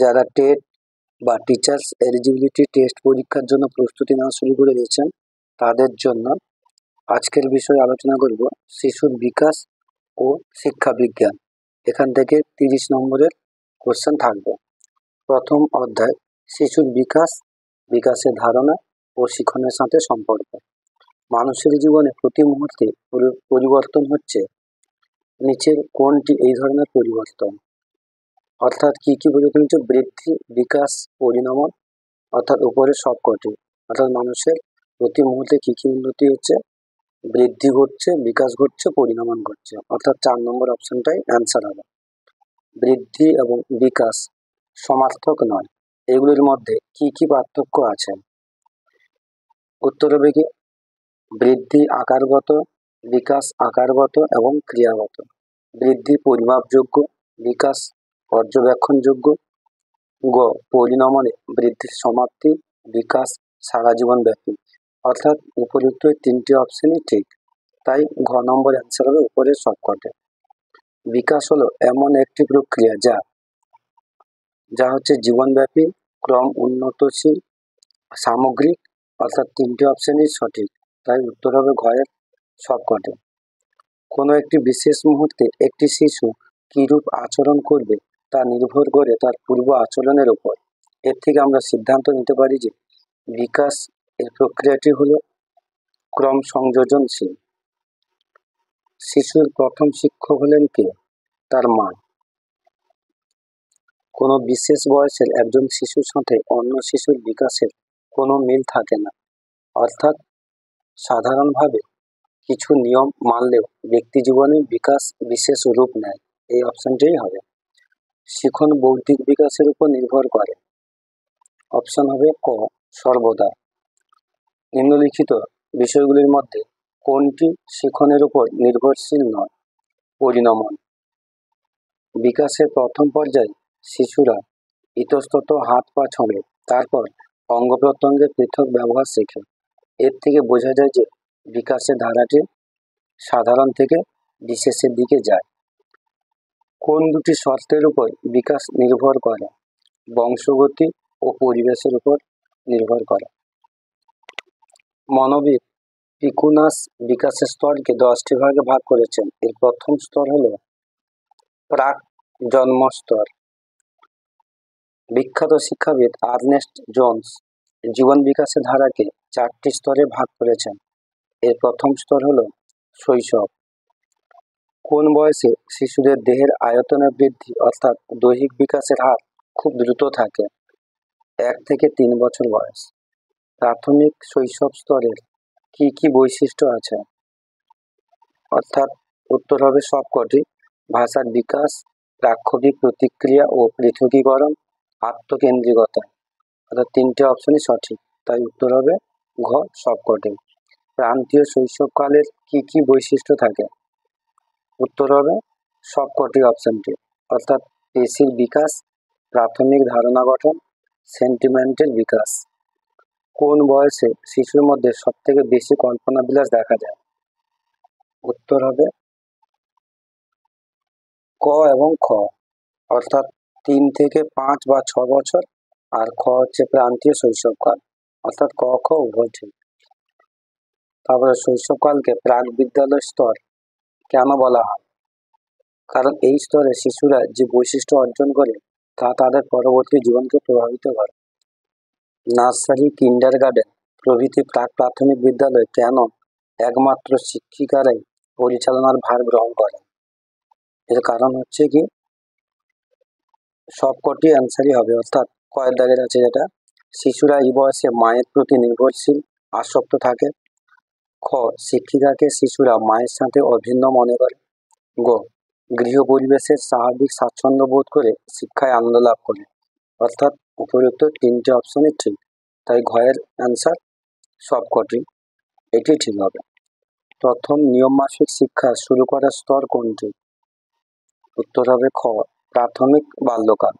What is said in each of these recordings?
যারা টেট বা teachers eligibility test পরীক্ষার জন্য প্রস্তুতি নেওয়া শুরু করে দিয়েছেন তাদের জন্য আজকের বিষয়ে আলোচনা করব শিশুর বিকাশ ও শিক্ষা বিজ্ঞান। এখান থেকে 30 নম্বরের কোশ্চেন থাকবে। প্রথম অধ্যায় শিশুর বিকাশের ধারণা ও শিক্ষণের সাথে সম্পর্ক। মানুষের জীবনে প্রতি মুহূর্তে পরিবর্তন হচ্ছে। নিচের কোনটি এই ধরনের পরিবর্তন? অর্থাৎ কি পরিবর্তন হচ্ছে? বৃদ্ধি, বিকাশ, পরিণামন, অর্থাৎ উপরের সবকটি। অর্থাৎ মানুষের প্রতি মুহূর্তে কি উন্নতি হচ্ছে? বৃদ্ধি ঘটছে, বিকাশ ঘটছে, পরিণামন ঘটছে। অর্থাৎ 4 নম্বর অপশনটাই অ্যান্সার হবে। বৃদ্ধি এবং বিকাশ সমার্থক নয়, এগুলির মধ্যে কি পার্থক্য আছে? উত্তর হবে কি বৃদ্ধি আকারগত, বিকাশ আকারগত এবং ক্রিয়াগত। বৃদ্ধি পরিমাপযোগ্য, বিকাশ পর্যবেক্ষণযোগ্য। গ পরিণামনে বৃদ্ধির সমাপ্তি, বিকাশ সারা জীবন ব্যাপী। অর্থাৎ উপযুক্ত 3টি অপশনই ঠিক, তাই ঘ নম্বর অ্যান্সার হবে উপরের সবকটি। বিকাশ হলো এমন একটি প্রক্রিয়া যা হচ্ছে জীবনব্যাপী, ক্রম উন্নতশীল, সামগ্রিক। অর্থাৎ 3টি অপশনই সঠিক, তাই উত্তর হবে ঘয়ের সবকটি। কোনো একটি বিশেষ মুহূর্তে একটি শিশু কিরূপ আচরণ করবে তা নির্ভর করে তার পূর্ব আচরণের উপর। এর থেকে আমরা সিদ্ধান্ত নিতে পারি যে বিকাশ এর প্রক্রিয়াটি হলো ক্রম সংযোজনশীল। শিশুর প্রথম শিক্ষক হলেন কে? তার মা। কোনো বিশেষ বয়সের একজন শিশুর সাথে অন্য শিশুর বিকাশের কোনো মিল থাকে না। অর্থাৎ সাধারণভাবে কিছু নিয়ম মানলেও ব্যক্তি জীবনে বিকাশ বিশেষ রূপ নেয়। এই অপশনটাই হবে। শিখন বৌদ্ধিক বিকাশের উপর নির্ভর করে। অপশন হবে ক সর্বদা। নিম্নলিখিত বিষয়গুলির মধ্যে কোনটি শিখনের উপর নির্ভরশীল নয়? পরিণামন। বিকাশের প্রথম পর্যায়ে শিশুরা ইতস্তত হাত পা ছোঁড়ে, তারপর অঙ্গ প্রত্যঙ্গের পৃথক ব্যবহার শেখে। এর থেকে বোঝা যায় যে বিকাশের ধারাটি সাধারণ থেকে বিশেষের দিকে যায়। কোন দুটি শর্তের উপর বিকাশ নির্ভর করে? বংশগতি ও পরিবেশের উপর নির্ভর করে। মনোবিদ পিকুনাস বিকাশের স্তরকে 10টি ভাগে ভাগ করেছেন। এর প্রথম স্তর হলো প্রাক জন্ম স্তর। বিখ্যাত শিক্ষাবিদ আর্নেস্ট জোন্স জীবন বিকাশের ধারাকে 4টি স্তরে ভাগ করেছেন। এর প্রথম স্তর হলো শৈশব। কোন বয়সে শিশুদের দেহের আয়তনের বৃদ্ধি অর্থাৎ দৈহিক বিকাশের হার খুব দ্রুত থাকে? 1 থেকে 3 বছর বয়স। প্রাথমিক শৈশব স্তরের কি বৈশিষ্ট্য আছে? অর্থাৎ উত্তর হবে সবকটি। ভাষার বিকাশ, প্রাক্ষবিক প্রতিক্রিয়া ও পৃথকীকরণ, আত্মকেন্দ্রিকতা। অর্থাৎ 3টে অপশনই সঠিক, তাই উত্তর হবে ঘ সবকটি। প্রান্তীয় শৈশবকালের কি বৈশিষ্ট্য থাকে? উত্তর হবে সবকটি অপশনটি। অর্থাৎ পেশির বিকাশ, প্রাথমিক ধারণা গঠন, সেন্টিমেন্টের বিকাশ। কোন বয়সে শিশুর মধ্যে সব থেকে বেশি কল্পনা বিলাস দেখা যায়? উত্তর হবে ক এবং খ। অর্থাৎ 3 থেকে 5 বা 6 বছর, আর খ হচ্ছে প্রান্তীয় শৈশবকাল। অর্থাৎ ক খ উভয় ঠিক। তারপরে শৈশবকালকে প্রাক বিদ্যালয় স্তর কেন বলা হয়? কারণ এই স্তরে শিশুরা যে বৈশিষ্ট্য অর্জন করে তা তাদের পরবর্তী জীবনকে প্রভাবিত করে। নার্সারি, কিন্ডারগার্টেন প্রভৃতি প্রাক প্রাথমিক বিদ্যালয় কেন একমাত্র শিক্ষিকারাই পরিচালনার ভার গ্রহণ করে? এর কারণ হচ্ছে কি সবকটি অ্যান্সারই হবে। অর্থাৎ কয়ের দাগের আছে যেটা, শিশুরা এই বয়সে মায়ের প্রতি নির্ভরশীল আসক্ত থাকে। খ শিক্ষিকাকে শিশুরা মায়ের সাথে অভিন্ন মনে করে। গ গৃহ পরিবেশের স্বাভাবিক স্বাচ্ছন্দ্য বোধ করে শিক্ষায় আনন্দ লাভ করে। অর্থাৎ উপযুক্ত 3টে অপশনই ঠিক, তাই ঘয়ের অ্যান্সার সবকটি, এটি ঠিক হবে। প্রথম নিয়মমাফিক শিক্ষা শুরু করার স্তর কোনটি? উত্তর হবে খ প্রাথমিক বাল্যকাল।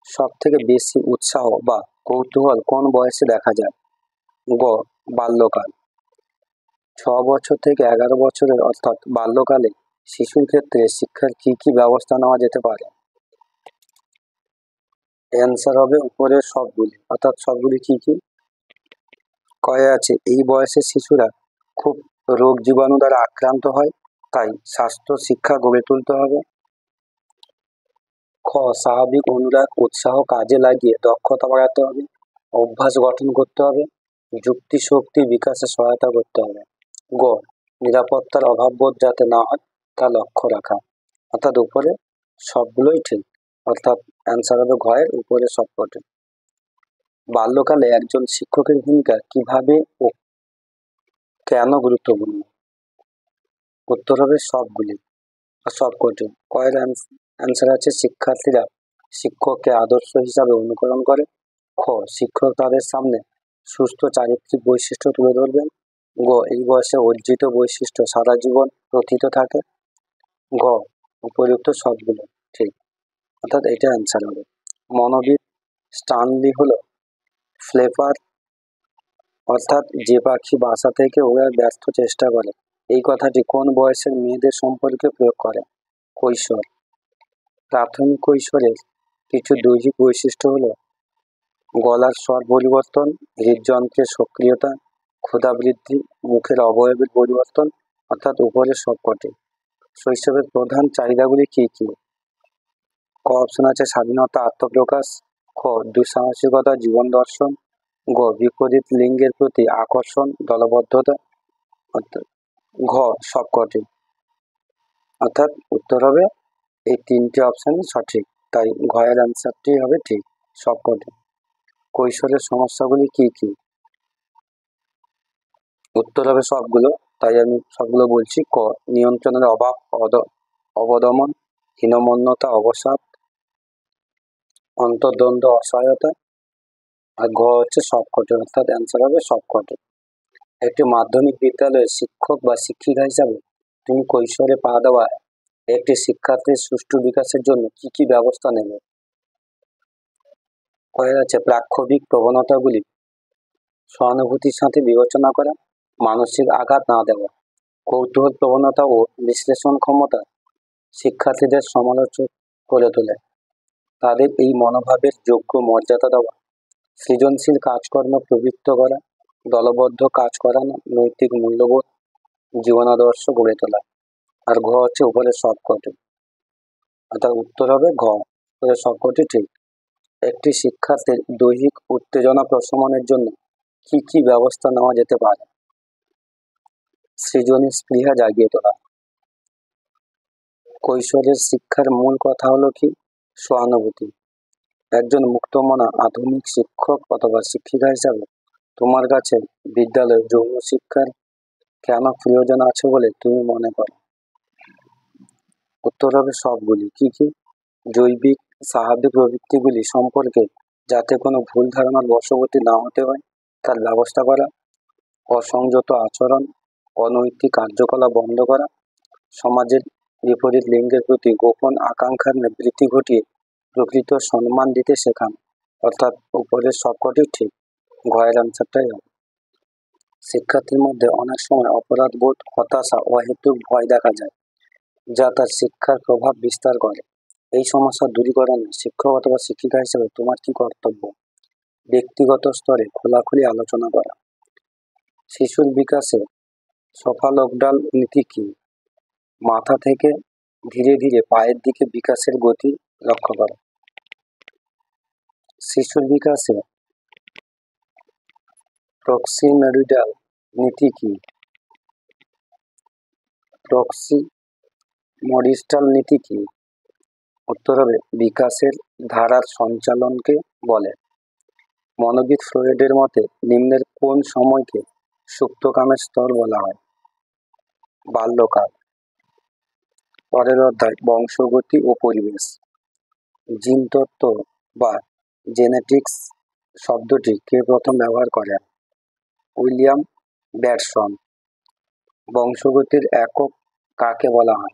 সব থেকে বেশি উৎসাহ বা কৌতূহল কোন বয়সে দেখা যায়? গ বাল্যকাল। 6 বছর থেকে 11 বছরের অর্থাৎ বাল্যকালে শিশুর ক্ষেত্রে শিক্ষার কি ব্যবস্থা নেওয়া যেতে পারে? অ্যান্সার হবে উপরের সবগুলি। অর্থাৎ সবগুলি কি কি? কয়ে আছে এই বয়সে শিশুরা খুব রোগ জীবাণু দ্বারা আক্রান্ত হয়, তাই স্বাস্থ্য শিক্ষা গড়ে তুলতে হবে। খ স্বাভাবিক অনুরাগ উৎসাহ কাজে লাগিয়ে দক্ষতা বাড়াতে হবে, অভ্যাস গঠন করতে হবে, যুক্তি শক্তি বিকাশে সহায়তা করতে হবে। গ নিরাপত্তার অভাববোধ যাতে না হয় তা লক্ষ্য রাখা। অর্থাৎ উপরে সবগুলোই ঠিক। অর্থাৎ অ্যান্সার হবে ঘয়ের উপরে সবকটি। বাল্যকালে একজন শিক্ষকের ভূমিকা কিভাবে ও কেন গুরুত্বপূর্ণ? উত্তর হবে সবগুলি বা সবকটি। কয়ের অ্যান্সার আছে শিক্ষার্থীরা শিক্ষককে আদর্শ হিসাবে অনুকরণ করে। খ শিক্ষক তাদের সামনে সুস্থ চারিত্রিক বৈশিষ্ট্য তুলে ধরবেন। গ এই বয়সে অর্জিত বৈশিষ্ট্য সারা জীবন প্রথিত থাকে। ঘ উপযুক্ত সবগুলো ঠিক। অর্থাৎ এটা অ্যান্সার হবে। মনোবিদ স্টানলি হলো ফ্লেপার, অর্থাৎ যে পাখি বাসা থেকে ওড়ার ব্যর্থ চেষ্টা করে। এই কথাটি কোন বয়সের মেয়েদের সম্পর্কে প্রয়োগ করে? কৈশোর। প্রাথমিক কৈশোরের কিছু দৈহিক বৈশিষ্ট্য হলো গলার স্বর পরিবর্তন, হৃদযন্ত্রের সক্রিয়তা, ক্ষুধা বৃদ্ধি, মুখের অবয়বের পরিবর্তন। অর্থাৎ উপরের সবকটি। শৈশবের প্রধান চাহিদাগুলি কি কি? ক অপশন আছে স্বাধীনতা আত্মপ্রকাশ, খ দুঃসাহসিকতা জীবন দর্শন, গ বিপরীত লিঙ্গের প্রতি আকর্ষণ দলবদ্ধতা, অর্থাৎ ঘ সবকটি। অর্থাৎ উত্তর হবে এই তিনটি অপশনই সঠিক, তাই ঘয়ের অ্যান্সারটি হবে ঠিক সবকটি। কৈশোরের সমস্যাগুলি কি কি? উত্তর হবে সবগুলো, তাই আমি সবগুলো বলছি। ক নিয়ন্ত্রণের অভাব, অবদমন, হীনমন্যতা, অবসাদ, অন্তর্দ্বন্দ্ব, অসহায়তা, আর ঘ হচ্ছে সবকটি। অর্থাৎ অ্যান্সার হবে সবকটি। একটি মাধ্যমিক বিদ্যালয়ের শিক্ষক বা শিক্ষিকা হিসাবে তুমি কৈশোরে পা দেওয়া একটি শিক্ষার্থীর সুষ্ঠু বিকাশের জন্য কি কি ব্যবস্থা নেবে? কয়ে আছে প্রাক্ষোভিক প্রবণতাগুলি সহানুভূতির সাথে বিবেচনা করা, মানসিক আঘাত না দেওয়া, কৌতূহল প্রবণতা ও বিশ্লেষণ ক্ষমতা শিক্ষার্থীদের সমালোচক করে তোলে, তাদের এই মনোভাবের যোগ্য মর্যাদা দেওয়া, সৃজনশীল কাজকর্ম প্রবৃত্ত করা, দলবদ্ধ কাজ করানো, নৈতিক মূল্যবোধ জীবনাদর্শ গড়ে তোলা। আর ঘ হচ্ছে উপরের সবকটি। অর্থাৎ উত্তর হবে ঘ উপরের সবকটি ঠিক। একটি শিক্ষার্থীর দৈহিক উত্তেজনা প্রশমনের জন্য কি কি ব্যবস্থা নেওয়া যেতে পারে? সৃজনী স্পৃহা জাগিয়ে তোলা। কৈশোরের শিক্ষার মূল কথা হলো কি? সহানুভূতি। একজন মুক্তমনা আধুনিক শিক্ষক অথবা শিক্ষিকা হিসাবে তোমার কাছে বিদ্যালয়ের যৌন শিক্ষার কেন প্রয়োজন আছে বলে তুমি মনে করো? উত্তর হবে সবগুলি। কি কি? জৈবিক স্বাভাবিক প্রবৃত্তিগুলি সম্পর্কে যাতে কোনো ভুল ধারণার বশবর্তী না হতে হয় তার ব্যবস্থা করা, অসংযত আচরণ, অনৈতিক কার্যকলাপ বন্ধ করা, সমাজের বিপরীত লিঙ্গের প্রতি গোপন আকাঙ্ক্ষার নিবৃত্তি ঘটিয়ে প্রকৃত সম্মান দিতে শেখান। অর্থাৎ উপরের সবকটি ঠিক। ঘয়ের অ্যান্সারটাই হবে। শিক্ষার্থীর মধ্যে অনেক সময় অপরাধ বোধ, হতাশা, অহেতুক ভয় দেখা যায়, যা তার শিক্ষার প্রভাব বিস্তার করে। এই সমস্যা দূরীকরণে শিক্ষক অথবা শিক্ষিকা হিসেবে তোমার কি কর্তব্য? ব্যক্তিগত স্তরে খোলাখুলি আলোচনা করা। শিশুর বিকাশে সফালোকডাল নীতি কি? মাথা থেকে ধীরে ধীরে পায়ের দিকে বিকাশের গতি লক্ষ্য করা। শিশুর বিকাশে প্রক্সিমেরুডাল নীতি কি? প্রক্সিমোডিস্টাল নীতি কি? উত্তর হবে বিকাশের ধারার সঞ্চালনকে বলে। মনোবিদ ফ্রয়েডের মতে নিম্নের কোন সময়কে সুপ্তকামের স্তর বলা হয়? বাল্যকাল। পরের অধ্যায় বংশগতি ও পরিবেশ। জিনতত্ত্ব বা জেনেটিক্স শব্দটি কে প্রথম ব্যবহার করেন? William Bateson. বংশগতির একক কাকে বলা হয়?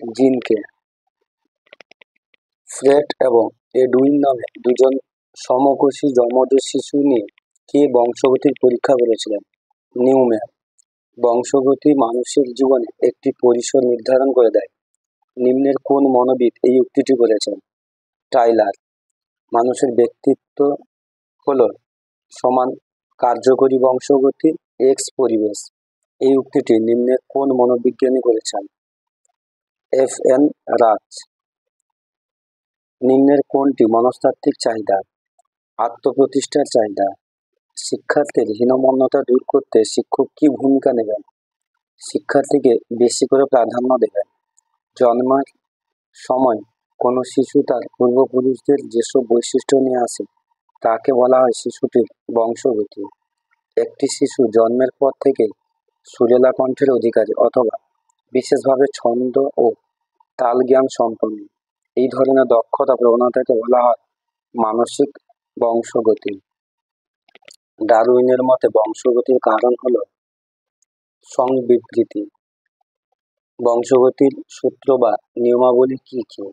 জিনকে। ফ্রেড এবং এডউইন নামে দুজন সমকোষী যমজ শিশু নিয়ে কে বংশগতির পরীক্ষা করেছিলেন? নিউম্যান। বংশগতি মানুষের জীবনে একটি পরিসর নির্ধারণ করে দেয়। নিম্নের কোন মনোবিদ এই উক্তিটি করেছেন? টাইলার। মানুষের ব্যক্তিত্ব হলো সমান কার্যকরী বংশগতি এক্স পরিবেশ। এই উক্তিটি নিম্নের কোন মনোবিজ্ঞানী বলেছেন? F.N. রাজ। নিম্নের কোনটি মনস্তাত্ত্বিক চাহিদা? আত্মপ্রতিষ্ঠার চাহিদা। শিক্ষার্থীর হীনমন্যতা দূর করতে শিক্ষক কি ভূমিকা নেবেন? শিক্ষার্থীকে বেশি করে প্রাধান্য দেবেন। জন্মের সময় কোনো শিশু তার পূর্বপুরুষদের যেসব বৈশিষ্ট্য নিয়ে আসে তাকে বলা হয় শিশুটির বংশগতি। একটি শিশু জন্মের পর থেকে সুরেলা কণ্ঠের অধিকারী অথবা বিশেষভাবে ছন্দ ও তাল জ্ঞান সম্পন্ন। এই ধরনের দক্ষতা প্রবণতাকে বলা হয় মানসিক বংশগতি। ডারউইনের মতে বংশগতির কারণ হলো সংবিবৃতি। বংশগতির সূত্র বা নিয়মাবলী কি কি?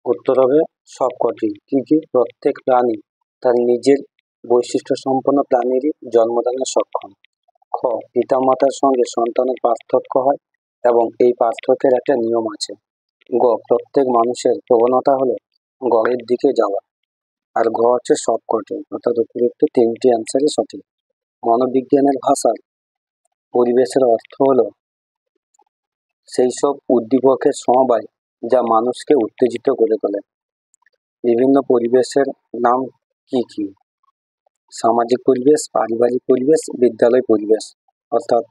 উত্তর হবে সবকটি। কি কি? প্রত্যেক প্রাণী তার নিজের বৈশিষ্ট্য সম্পন্ন প্রাণীরই জন্মদানে সক্ষম। খ, পিতামাতার সঙ্গে সন্তানের পার্থক্য হয় এবং এই পার্থক্যের একটা নিয়ম আছে। গ, প্রত্যেক মানুষের প্রবণতা হলো গড়ের দিকে যাওয়া। আর ঘ হচ্ছে সবকটি, অর্থাৎ উপযুক্ত তিনটি অ্যান্সারই সঠিক। মনোবিজ্ঞানের ভাষায় পরিবেশের অর্থ হলো সেই সব উদ্দীপকের সমবায় যা মানুষকে উত্তেজিত করে তোলে। বিভিন্ন পরিবেশের নাম কি কি? সামাজিক পরিবেশ, পারিবারিক পরিবেশ, বিদ্যালয় পরিবেশ। অর্থাৎ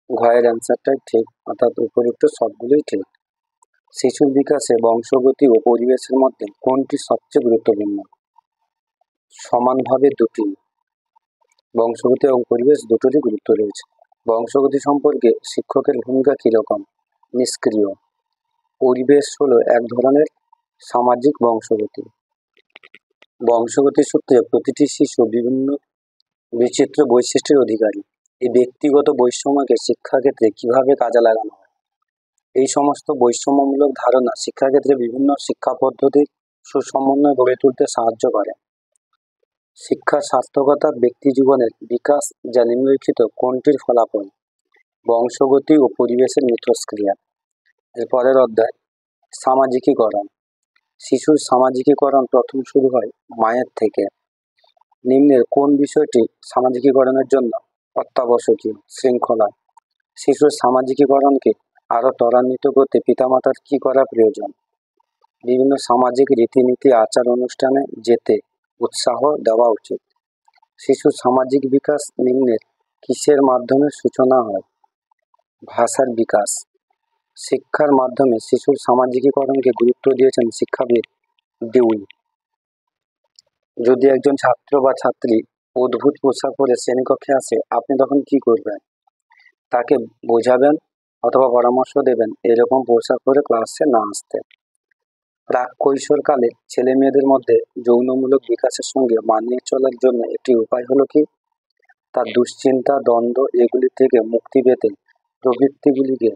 ঘয়ের অ্যান্সারটাই ঠিক, অর্থাৎ উপযুক্ত সবগুলোই ঠিক। শিশুর বিকাশে বংশগতি ও পরিবেশের মধ্যে কোনটি সবচেয়ে গুরুত্বপূর্ণ? সমানভাবে দুটি। বংশগতি এবং পরিবেশ দুটোরই গুরুত্ব রয়েছে। বংশগতি সম্পর্কে শিক্ষকের ভূমিকা কিরকম? নিষ্ক্রিয়। পরিবেশ হলো এক ধরনের সামাজিক বংশগতি। বংশগতির সূত্রে প্রতিটি শিশু বিভিন্ন বিচিত্র বৈশিষ্ট্যের অধিকারী। এই ব্যক্তিগত বৈষম্যকে শিক্ষাক্ষেত্রে কিভাবে কাজে লাগানো হয়? এই সমস্ত বৈষম্যমূলক ধারণা শিক্ষাক্ষেত্রে বিভিন্ন শিক্ষা পদ্ধতির সুসমন্বয় গড়ে তুলতে সাহায্য করে। শিক্ষার সার্থকতা ব্যক্তি জীবনের বিকাশ যা নিম্নলিখিত কোনটির ফলাফল? বংশগতি ও পরিবেশের মিথস্ক্রিয়া। এর পরের অধ্যায় সামাজিকীকরণ। শিশুর সামাজিকীকরণ প্রথম শুরু হয় মায়ের থেকে। নিম্নের কোন বিষয়টি সামাজিকীকরণের জন্য অত্যাবশ্যকীয়? শৃঙ্খলা। শিশুর সামাজিকীকরণকে আরো ত্বরান্বিত করতে পিতামাতার কি করা প্রয়োজন? বিভিন্ন সামাজিক রীতিনীতি আচার অনুষ্ঠানে যেতে উৎসাহ দেওয়া উচিত। শিশুর সামাজিক বিকাশ নিম্নের কিসের মাধ্যমে সূচনা হয়? ভাষার বিকাশ। শিক্ষার মাধ্যমে শিশুর সামাজিকীকরণকে গুরুত্ব দিয়েছেন শিক্ষাবিদ ডিউই। যদি একজন ছাত্র বা ছাত্রী অদ্ভুত পোশাক পরে শ্রেণীকক্ষে আসে, আপনি তখন কি করবেন? তাকে বোঝাবেন অথবা পরামর্শ দেবেন এরকম পোশাক পরে ক্লাসে না আসতে। প্রাক কৈশোরকালে ছেলে মেয়েদের মধ্যে যৌনমূলক বিকাশের সঙ্গে মানিয়ে চলার জন্য একটি উপায় হলো কি? তার দুশ্চিন্তা, দ্বন্দ্ব এগুলি থেকে মুক্তি পেতে প্রবৃত্তিগুলিকে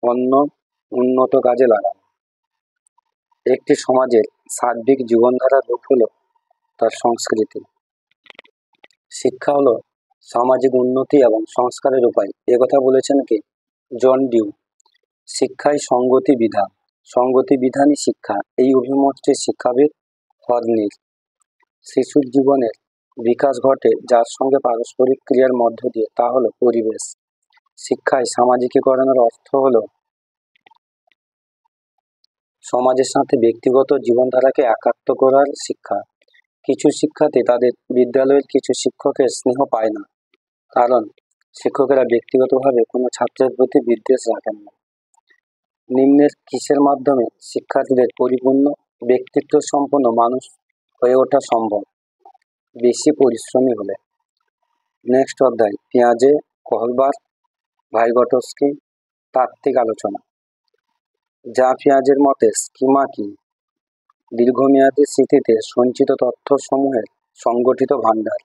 অন্য উন্নত কাজে লাগানো। একটি সমাজের সার্বিক জীবনধারার রূপ হলো তার সংস্কৃতি। শিক্ষা হলো সামাজিক উন্নতি এবং সংস্কারের উপায়, একথা বলেছেন কে? জন ডিউ। শিক্ষাই সঙ্গতি বিধান, সঙ্গতি বিধানই শিক্ষা, এই অভিমতটি শিক্ষাবিদ হর্নির। শিশুর জীবনের বিকাশ ঘটে যার সঙ্গে পারস্পরিক ক্রিয়ার মধ্য দিয়ে, তা হলো পরিবেশ। শিক্ষায় সামাজিকীকরণের অর্থ হলো সমাজের সাথে ব্যক্তিগত জীবনধারাকে একাত্ম করার শিক্ষা। কিছু শিক্ষার্থী তাদের বিদ্যালয়ের কিছু শিক্ষকের স্নেহ পায় না, কারণ শিক্ষকেরা ব্যক্তিগতভাবে কোনো ছাত্রের প্রতি বিদ্বেষ রাখেন না। নিম্নের কিসের মাধ্যমে শিক্ষার্থীদের পরিপূর্ণ ব্যক্তিত্ব সম্পন্ন মানুষ হয়ে ওঠা সম্ভব? বেশি পরিশ্রমী হলে। নেক্সট অধ্যায় পিয়াজে, কোহলবার, ভাইগটস্কি, তাত্ত্বিক আলোচনা। যা পিয়াজের মতে স্কিমা কি? দীর্ঘমেয়াদী স্মৃতিতে সঞ্চিত তথ্য সমূহের সংগঠিত ভাণ্ডার।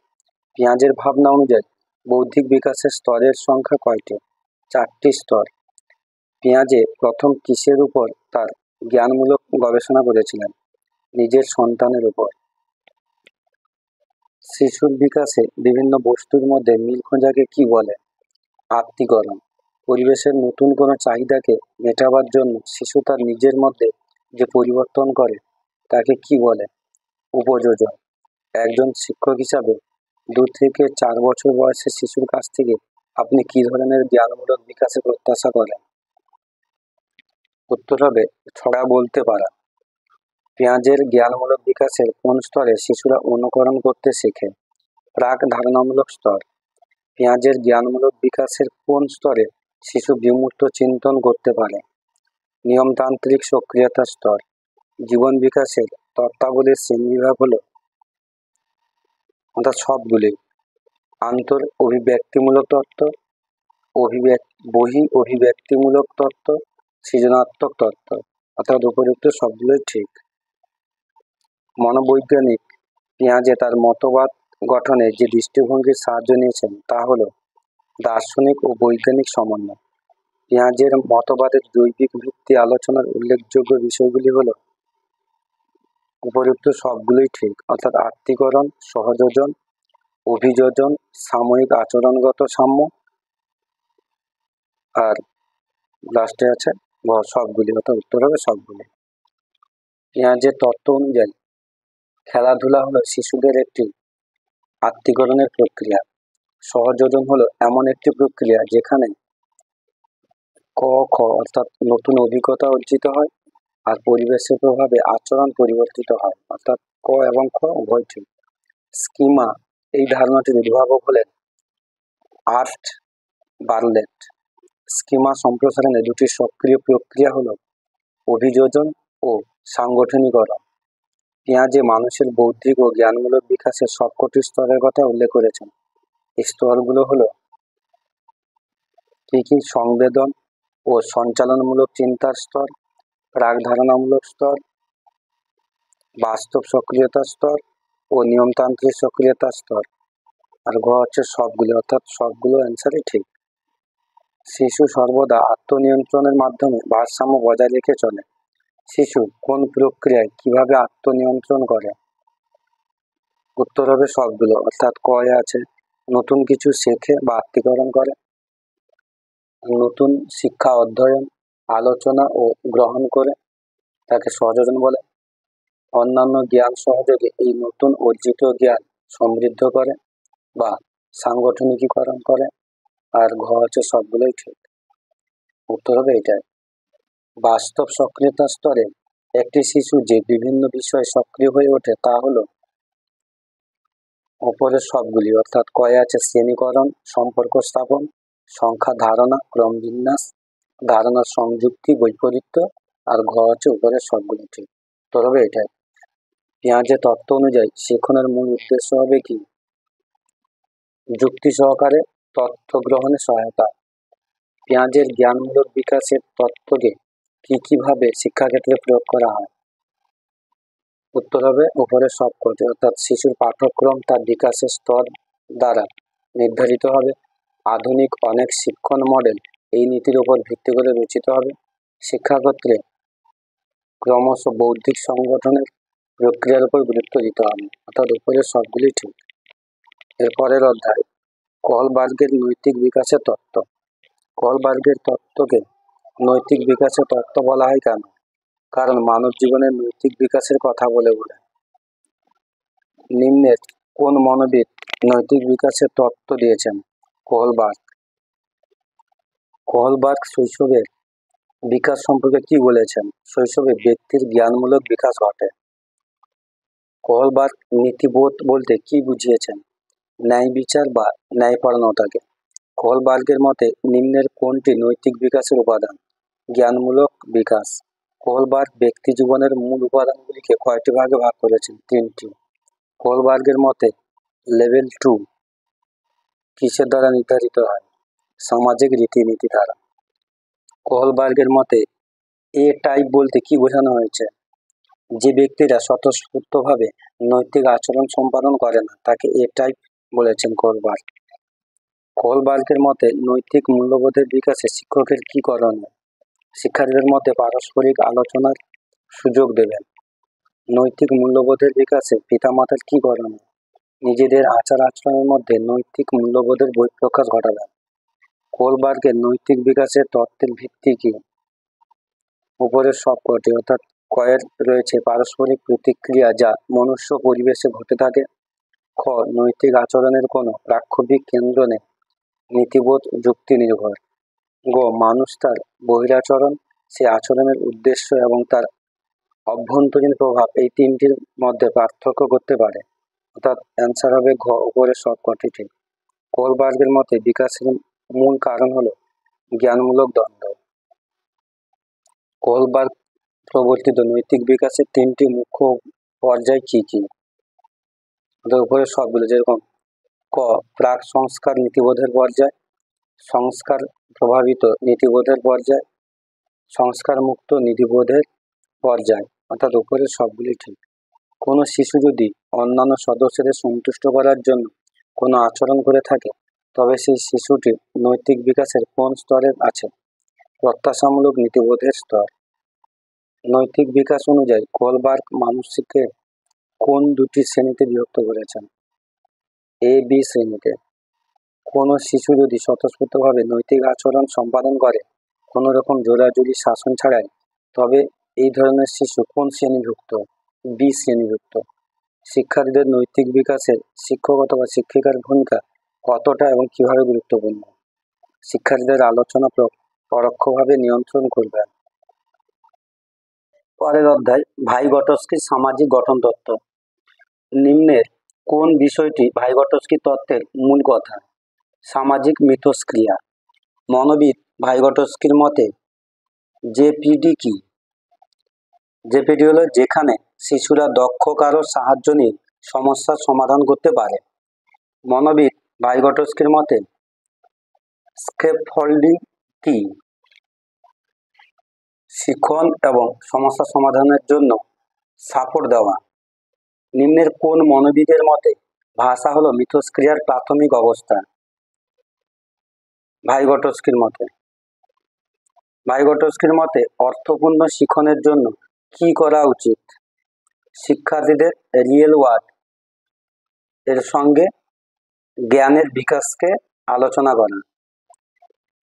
পিয়াজের ভাবনা অনুযায়ী বৌদ্ধিক বিকাশের স্তরের সংখ্যা কয়টি? 4টি স্তর। পিয়াজে প্রথম কিসের উপর তার জ্ঞানমূলক গবেষণা করেছিলেন? নিজের সন্তানের উপর। শিশুর বিকাশে বিভিন্ন বস্তুর মধ্যে মিল খোঁজাকে কি বলে? আত্মীকরণ। পরিবেশের নতুন কোনো চাহিদাকে মেটাবার জন্য শিশু তার নিজের মধ্যে যে পরিবর্তন করে তাকে কি বলে? উপযোজন। একজন শিক্ষক হিসাবে 2 থেকে 4 বছর বয়সের শিশুর কাছ থেকে আপনি কি ধরনের জ্ঞানমূলক বিকাশের প্রত্যাশা করেন? উত্তর হবে ছড়া বলতে পারা। পেঁয়াজের জ্ঞানমূলক বিকাশের কোন স্তরে শিশুরা অনুকরণ করতে শেখে? প্রাক ধারণামূলক স্তর। পেঁয়াজের জ্ঞানমূলক বিকাশের কোন স্তরে শিশু বিমূর্ত চিন্তন করতে পারে? নিয়মতান্ত্রিক সক্রিয়তা স্তর। জীবন বিকাশের তত্ত্বাবলীর শ্রেণীবিভাগ হলো অর্থাৎ সবগুলি: আন্তর অভিব্যক্তিমূলক তত্ত্ব, বহি অভিব্যক্তিমূলক তত্ত্ব, সৃজনাত্মক তত্ত্ব। অর্থাৎ উপযুক্ত সবগুলোই ঠিক। মনোবৈজ্ঞানিক পেঁয়াজে তার মতবাদ গঠনে যে দৃষ্টিভঙ্গির সাহায্য নিয়েছেন তা হলো দার্শনিক ও বৈজ্ঞানিক সমন্বয়। পেঁয়াজের মতবাদের জৈবিক ভিত্তি আলোচনার উল্লেখযোগ্য বিষয়গুলি হলো উপযুক্ত সবগুলোই ঠিক। অর্থাৎ আত্মীকরণ, সহযোজন, অভিযোজন, সাময়িক আচরণগত সাম্য, আর লাস্টে আছে সবগুলি। অর্থাৎ উত্তর হবে সবগুলি। পেঁয়াজের তত্ত্ব অনুযায়ী খেলাধুলা হলো শিশুদের একটি আত্মীকরণের প্রক্রিয়া। সহযোজন হলো এমন একটি প্রক্রিয়া যেখানে ক খ অর্থাৎ নতুন অভিজ্ঞতা অর্জিত হয় আর পরিবেশের প্রভাবে আচরণ পরিবর্তিত হয়। অর্থাৎ ক এবং খ উভয় ঠিক। স্কিমা এই ধারণাটির উদ্ভাবক হলেন আর্ট বার্লেট। স্কিমা সম্প্রসারণে দুটি সক্রিয় প্রক্রিয়া হলো অভিযোজন ও সাংগঠনিকরণ। পেঁয়াজে মানুষের বৌদ্ধিক ও জ্ঞানমূলক বিকাশের সবকটি স্তরের কথা উল্লেখ করেছেন। এই স্তরগুলো হলো কি? সংবেদন ও সঞ্চালনমূলক চিন্তার স্তর, প্রাক ধারণামূলক স্তর, বাস্তব সক্রিয়তার স্তর ও নিয়মতান্ত্রিক সক্রিয়তার স্তর। আর ঘ হচ্ছে সবগুলো। অর্থাৎ সবগুলো অ্যান্সারই ঠিক। শিশু সর্বদা আত্মনিয়ন্ত্রণের মাধ্যমে ভারসাম্য বজায় রেখে চলে। শিশু কোন প্রক্রিয়ায় কিভাবে আত্মনিয়ন্ত্রণ করে? উত্তর হবে সবগুলো। অর্থাৎ কয়ে আছে নতুন কিছু শেখে বা আত্মীকরণ করে, নতুন শিক্ষা অধ্যয়ন, আলোচনা ও গ্রহণ করে, তাকে সহযোজন বলে। অন্যান্য জ্ঞান সহযোগে এই নতুন অর্জিত জ্ঞান সমৃদ্ধ করে বা সাংগঠনিকীকরণ করে। আর ঘ হচ্ছে সবগুলোই ঠিক। উত্তর হবে এটাই। বাস্তব সক্রিয়তা স্তরে একটি শিশু যে বিভিন্ন বিষয়ে সক্রিয় হয়ে ওঠে তা হলো ওপরের সবগুলি। অর্থাৎ কয়ে আছে শ্রেণীকরণ, সম্পর্ক স্থাপন, সংখ্যা ধারণা, ক্রম বিন্যাস, ধারণার সংযুক্তি, বৈপরীত্য। আর ঘ হচ্ছে উপরের সবগুলি ঠিক। উত্তর হবে এটাই। পেঁয়াজের তত্ত্ব অনুযায়ী শিক্ষণের মূল উদ্দেশ্য হবে কি? যুক্তি সহকারে তথ্য গ্রহণে সহায়তা। পেঁয়াজের জ্ঞানমূলক বিকাশের তত্ত্বকে কিভাবে শিক্ষাক্ষেত্রে প্রয়োগ করা হয়? উত্তর হবে উপরের সবকটি। অর্থাৎ শিশুর পাঠ্যক্রম তার বিকাশের স্তর দ্বারা নির্ধারিত হবে। আধুনিক অনেক শিক্ষণ মডেল এই নীতির উপর ভিত্তি করে রচিত হবে। শিক্ষাক্ষেত্রে ক্রমশ বৌদ্ধিক সংগঠনের প্রক্রিয়ার উপর গুরুত্ব দিতে হবে। অর্থাৎ উপরের সবগুলি ঠিক। এরপরের অধ্যায় কোহলবার্গের নৈতিক বিকাশের তত্ত্ব। কোহলবার্গের তত্ত্বকে নৈতিক বিকাশের তত্ত্ব বলা হয় কেন? কারণ মানব জীবনের নৈতিক বিকাশের কথা বলে। নিম্নের কোন মনোবিদ নৈতিক বিকাশের তত্ত্ব দিয়েছেন? কোহলবার্গ। কোহলবার্গ শৈশবের বিকাশ সম্পর্কে কি বলেছেন? শৈশবে ব্যক্তির জ্ঞানমূলক বিকাশ ঘটে। কোহলবার্গ নীতিবোধ বলতে কি বুঝিয়েছেন? ন্যায় বিচার বা ন্যায়পরায়ণতাকে। কোহলবার্গের মতে নিম্নের কোনটি নৈতিক বিকাশের উপাদান? জ্ঞানমূলক বিকাশ। কোহলবার্গ ব্যক্তি জীবনের মূল উপাদানগুলিকে কয়টি ভাগে ভাগ করেছেন? 3টি। কোহলবার্গের মতে লেভেল 2 কিসের দ্বারা নির্ধারিত হয়? সামাজিক রীতিনীতি দ্বারা। কোহলবার্গের মতে এ টাইপ বলতে কি বোঝানো হয়েছে? যে ব্যক্তিরা স্বতঃস্ফূর্তভাবে নৈতিক আচরণ সম্পাদন করে না তাকে এ টাইপ বলেছেন কোহলবার্গ। কোহলবার্গের মতে নৈতিক মূল্যবোধের বিকাশে শিক্ষকের কি করণীয়? শিক্ষার্থীদের মধ্যে পারস্পরিক আলোচনার সুযোগ দেবেন। নৈতিক মূল্যবোধের বিকাশে পিতামাতার কি করণীয়? নিজেদের আচার আচরণের মধ্যে নৈতিক মূল্যবোধের বহিঃপ্রকাশ ঘটাবেন। কোহলবার্গের নৈতিক বিকাশের তত্ত্বের ভিত্তি কি? উপরের সবকটি। অর্থাৎ কয়ের রয়েছে পারস্পরিক প্রতিক্রিয়া যা মনুষ্য পরিবেশে ঘটে থাকে। খ, নৈতিক আচরণের কোনো প্রাক্ষবিক কেন্দ্র নেই, নীতিবোধ যুক্তি নির্ভর। গ, মানুষ তার বহিরাচরণ, সে আচরণের উদ্দেশ্য এবং তার অভ্যন্তরীণ প্রভাব এই তিনটির মধ্যে পার্থক্য করতে পারে। অর্থাৎ অ্যান্সার হবে ঘ, উপরের সব কটি ঠিক। কোলবার্গের মতে বিকাশের মূল কারণ হলো জ্ঞানমূলক দ্বন্দ্ব। কোলবার্গ প্রবর্তিত নৈতিক বিকাশের তিনটি মুখ্য পর্যায় কি কি? উপরে সবগুলো, যেরকম ক, প্রাক সংস্কার নীতিবোধের পর্যায়, সংস্কার প্রভাবিত নীতিবোধের পর্যায়, সংস্কার মুক্ত নীতিবোধের পর্যায়। অর্থাৎ উপরের সবগুলি ঠিক। কোনো শিশু যদি অন্যান্য সদস্যদের সন্তুষ্ট করার জন্য কোনো আচরণ করে থাকে, তবে সেই শিশুটি নৈতিক বিকাশের কোন স্তরে আছে? প্রত্যাশামূলক নীতিবোধের স্তর। নৈতিক বিকাশ অনুযায়ী কোলবার্গ মানুষকে কোন দুটি শ্রেণীতে বিভক্ত করেছেন? এ, বি শ্রেণীতে। কোনো শিশু যদি স্বতঃস্ফূর্তভাবে নৈতিক আচরণ সম্পাদন করে কোনো রকম জোরাজুরি শাসন ছাড়াই, তবে এই ধরনের শিশু কোন শ্রেণীভুক্ত? বি শ্রেণীভুক্ত। শিক্ষার্থীদের নৈতিক বিকাশে শিক্ষকতা বা শিক্ষিকার ভূমিকা কতটা এবং কিভাবে গুরুত্বপূর্ণ? শিক্ষার্থীদের আলোচনা পরোক্ষভাবে নিয়ন্ত্রণ করবেন। পরের অধ্যায়, ভাইগটস্কির সামাজিক গঠন তত্ত্ব। নিম্নের কোন বিষয়টি ভাইগটস্কির তত্ত্বের মূল কথা? সামাজিক মিথস্ক্রিয়া। মনোবিদ ভাইগটস্কির মতে জেপিডি কি? জেপিডি হলো যেখানে শিশুরা দক্ষ কারো সাহায্য নিয়ে সমস্যার সমাধান করতে পারে। মনোবিদ ভাইগটস্কির মতে স্ক্যাফোল্ডিং কি? শিখন এবং সমস্যা সমাধানের জন্য সাপোর্ট দেওয়া। নিম্নের কোন মনোবিদের মতে ভাষা হলো মিথস্ক্রিয়ার প্রাথমিক অবস্থা? ভাইগটস্কির মতে। ভাইগটস্কির মতে অর্থপূর্ণ শিখনের জন্য কি করা উচিত? শিক্ষার্থীদের রিয়েল ওয়ার্ল্ড এর সঙ্গে জ্ঞানের বিকাশকে আলোচনা করা।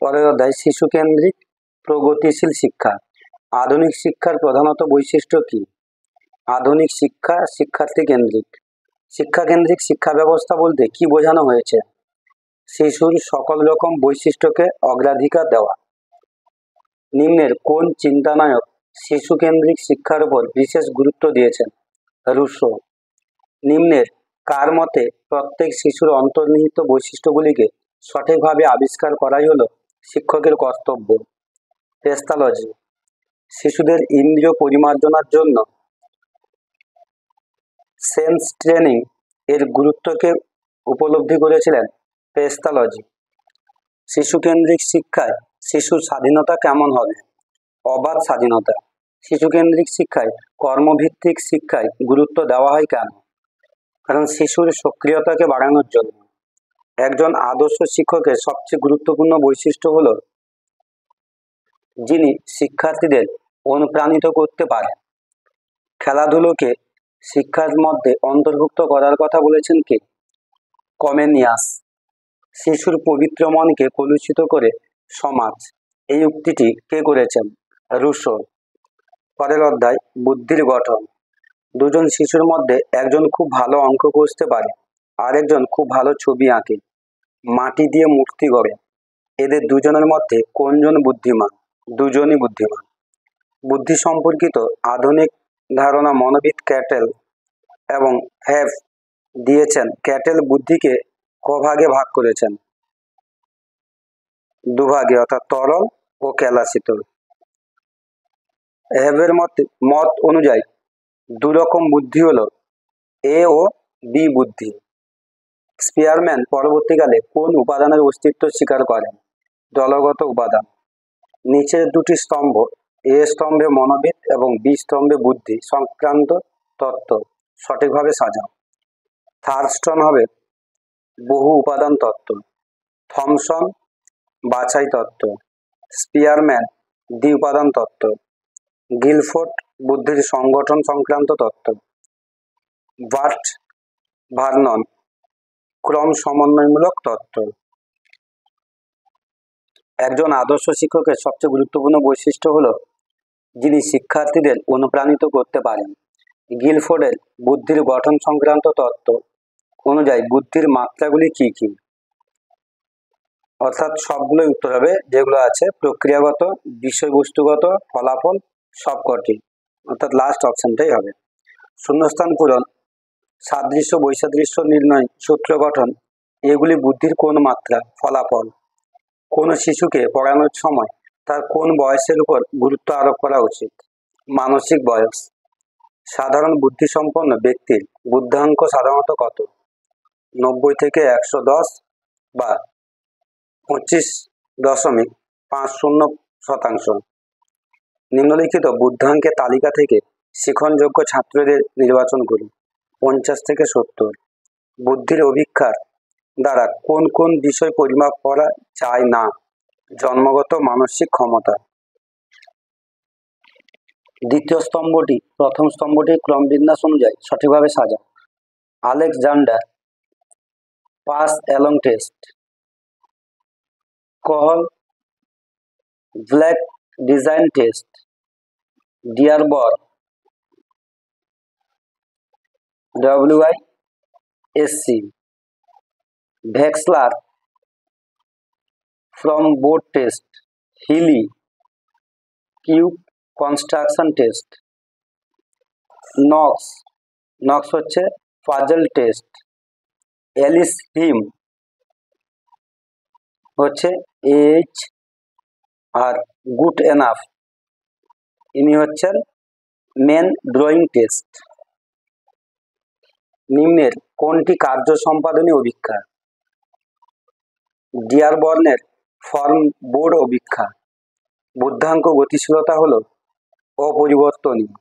পরের অধ্যায়, শিশু কেন্দ্রিক প্রগতিশীল শিক্ষা। আধুনিক শিক্ষার প্রধানত বৈশিষ্ট্য কি? আধুনিক শিক্ষা শিক্ষার্থী কেন্দ্রিক। শিক্ষা কেন্দ্রিক শিক্ষা ব্যবস্থা বলতে কি বোঝানো হয়েছে? শিশুর সকল রকম বৈশিষ্ট্যকে অগ্রাধিকার দেওয়া। নিম্নের কোন চিন্তানায়ক শিশু কেন্দ্রিক শিক্ষার উপর বিশেষ গুরুত্ব দিয়েছেন? রুশো। নিম্নের কার মতে প্রত্যেক শিশুর অন্তর্নিহিত বৈশিষ্ট্যগুলিকে সঠিকভাবে আবিষ্কার করাই হলো শিক্ষকের কর্তব্য? পেস্তালজি। শিশুদের ইন্দ্রিয় পরিমার্জনার জন্য সেন্স ট্রেনিং এর গুরুত্বকে উপলব্ধি করেছিলেন পেস্তালজি। শিশু কেন্দ্রিক শিক্ষায় শিশুর স্বাধীনতা কেমন হবে? অবাধ স্বাধীনতা। শিশু কেন্দ্রিক শিক্ষায় কর্মভিত্তিক শিক্ষায় গুরুত্ব দেওয়া হয় কেন? কারণ শিশুর সক্রিয়তাকে বাড়ানোর জন্য। একজন আদর্শ শিক্ষকের সবচেয়ে গুরুত্বপূর্ণ বৈশিষ্ট্য হলো যিনি শিক্ষার্থীদের অনুপ্রাণিত করতে পারেন। খেলাধুলোকে শিক্ষার মধ্যে অন্তর্ভুক্ত করার কথা বলেছেন কে? কমেনিয়াস। শিশুর পবিত্র মনকে কলুষিত করে সমাজ, এই উক্তিটি কে করেছেন? রুশো। পরের অধ্যায়, বুদ্ধির গঠন। দুজন শিশুর মধ্যে একজন খুব ভালো অঙ্ক কষতে পারে, আরেকজন খুব ভালো ছবি আঁকে, মাটি দিয়ে মূর্তি গড়ে। এদের দুজনের মধ্যে কোনজন বুদ্ধিমান? দুজনই বুদ্ধিমান। বুদ্ধি সম্পর্কিত আধুনিক ধারণা মনোবিদ ক্যাটেল এবং হ্যাভ দিয়েছেন। ক্যাটেল বুদ্ধিকে কভাগে ভাগ করেছেন? দুভাগে, অর্থাৎ তরল ও কেলাসিত। হ্যাভের মত অনুযায়ী দুরকম বুদ্ধি হলো এ ও বি বুদ্ধি। স্পিয়ারম্যান পরবর্তীকালে কোন উপাদানের অস্তিত্ব স্বীকার করেন? দলগত উপাদান। নিচের দুটি স্তম্ভ, এ স্তম্ভে মনোবিদ এবং বি স্তম্ভে বুদ্ধি সংক্রান্ত তত্ত্ব সঠিকভাবে সাজাও। থার্স্টন হবে বহু উপাদান তত্ত্ব, থমসন বাছাই তত্ত্ব, স্পিয়ারম্যান দ্বি উপাদান তত্ত্ব, গিলফোর্ড বুদ্ধির সংগঠন সংক্রান্ত তত্ত্ব, বার্ট ভার্নন ক্রম সমন্বয়মূলক তত্ত্ব। একজন আদর্শ শিক্ষকের সবচেয়ে গুরুত্বপূর্ণ বৈশিষ্ট্য হলো যিনি শিক্ষার্থীদের অনুপ্রাণিত করতে পারেন। গিলফোর্ডের বুদ্ধির গঠন সংক্রান্ত তত্ত্ব অনুযায়ী বুদ্ধির মাত্রাগুলি কি কি? অর্থাৎ সবগুলোই উত্তর হবে, যেগুলো আছে প্রক্রিয়াগত, বিষয়বস্তুগত, ফলাফল, সবকটি, অর্থাৎ লাস্ট অপশনটাই হবে। শূন্যস্থান পূরণ, সাদৃশ্য বৈসাদৃশ্য নির্ণয়, সূত্র গঠন, এগুলি বুদ্ধির কোন মাত্রা? ফলাফল। কোন শিশুকে পড়ানোর সময় তার কোন বয়সের উপর গুরুত্ব আরোপ করা উচিত? মানসিক বয়স। সাধারণ বুদ্ধিসম্পন্ন ব্যক্তির বুদ্ধাঙ্ক সাধারণত কত? 90 থেকে 110 বা 25.50%। নিম্নলিখিত বুদ্ধাঙ্কের তালিকা থেকে শিক্ষণযোগ্য ছাত্রদের নির্বাচন করুন। 50 থেকে 70। বুদ্ধির অভিক্ষার দ্বারা কোন কোন বিষয় পরিমাপ করা যায় না? জন্মগত মানসিক ক্ষমতা। দ্বিতীয় স্তম্ভটি প্রথম স্তম্ভটির ক্রমবিন্যাস অনুযায়ী সঠিকভাবে সাজাও। Alexander pass along test, Kohs block design test, Dearborn WISC, Wechsler form board test, Healy cube construction test, Knox হচ্ছে পাজল টেস্ট, এলিস হিম হচ্ছে এইচ আর গুড এনাফ, ইনি হচ্ছেন মেন ড্রয়িং টেস্ট। নিম্নের কোনটি কার্য সম্পাদনী অভিক্ষা? ডিয়ারবর্নের ফর্ম বোর্ড অভিক্ষা। বুদ্ধাঙ্ক গতিশীলতা হল অপরিবর্তনীয়।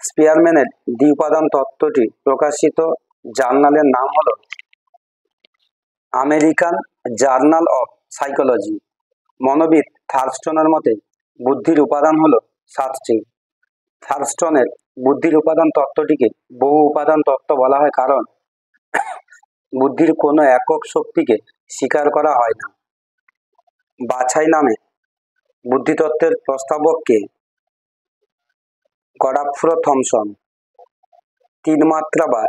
স্পিয়ারম্যানের দ্বি-উপাদান তত্ত্বটি প্রকাশিত জার্নালের নাম হল আমেরিকান জার্নাল অফ সাইকোলজি। মনোবিদ থার্স্টনের মতে বুদ্ধির উপাদান হল 7টি। থার্স্টনের বুদ্ধির উপাদান তত্ত্বটিকে বহু উপাদান তত্ত্ব বলা হয় কারণ বুদ্ধির কোনো একক শক্তিকে স্বীকার করা হয় না। বাছাই নামে বুদ্ধিতত্ত্বের প্রস্তাবক কে? গডাফ্রো থমসন। 3 মাত্রা বা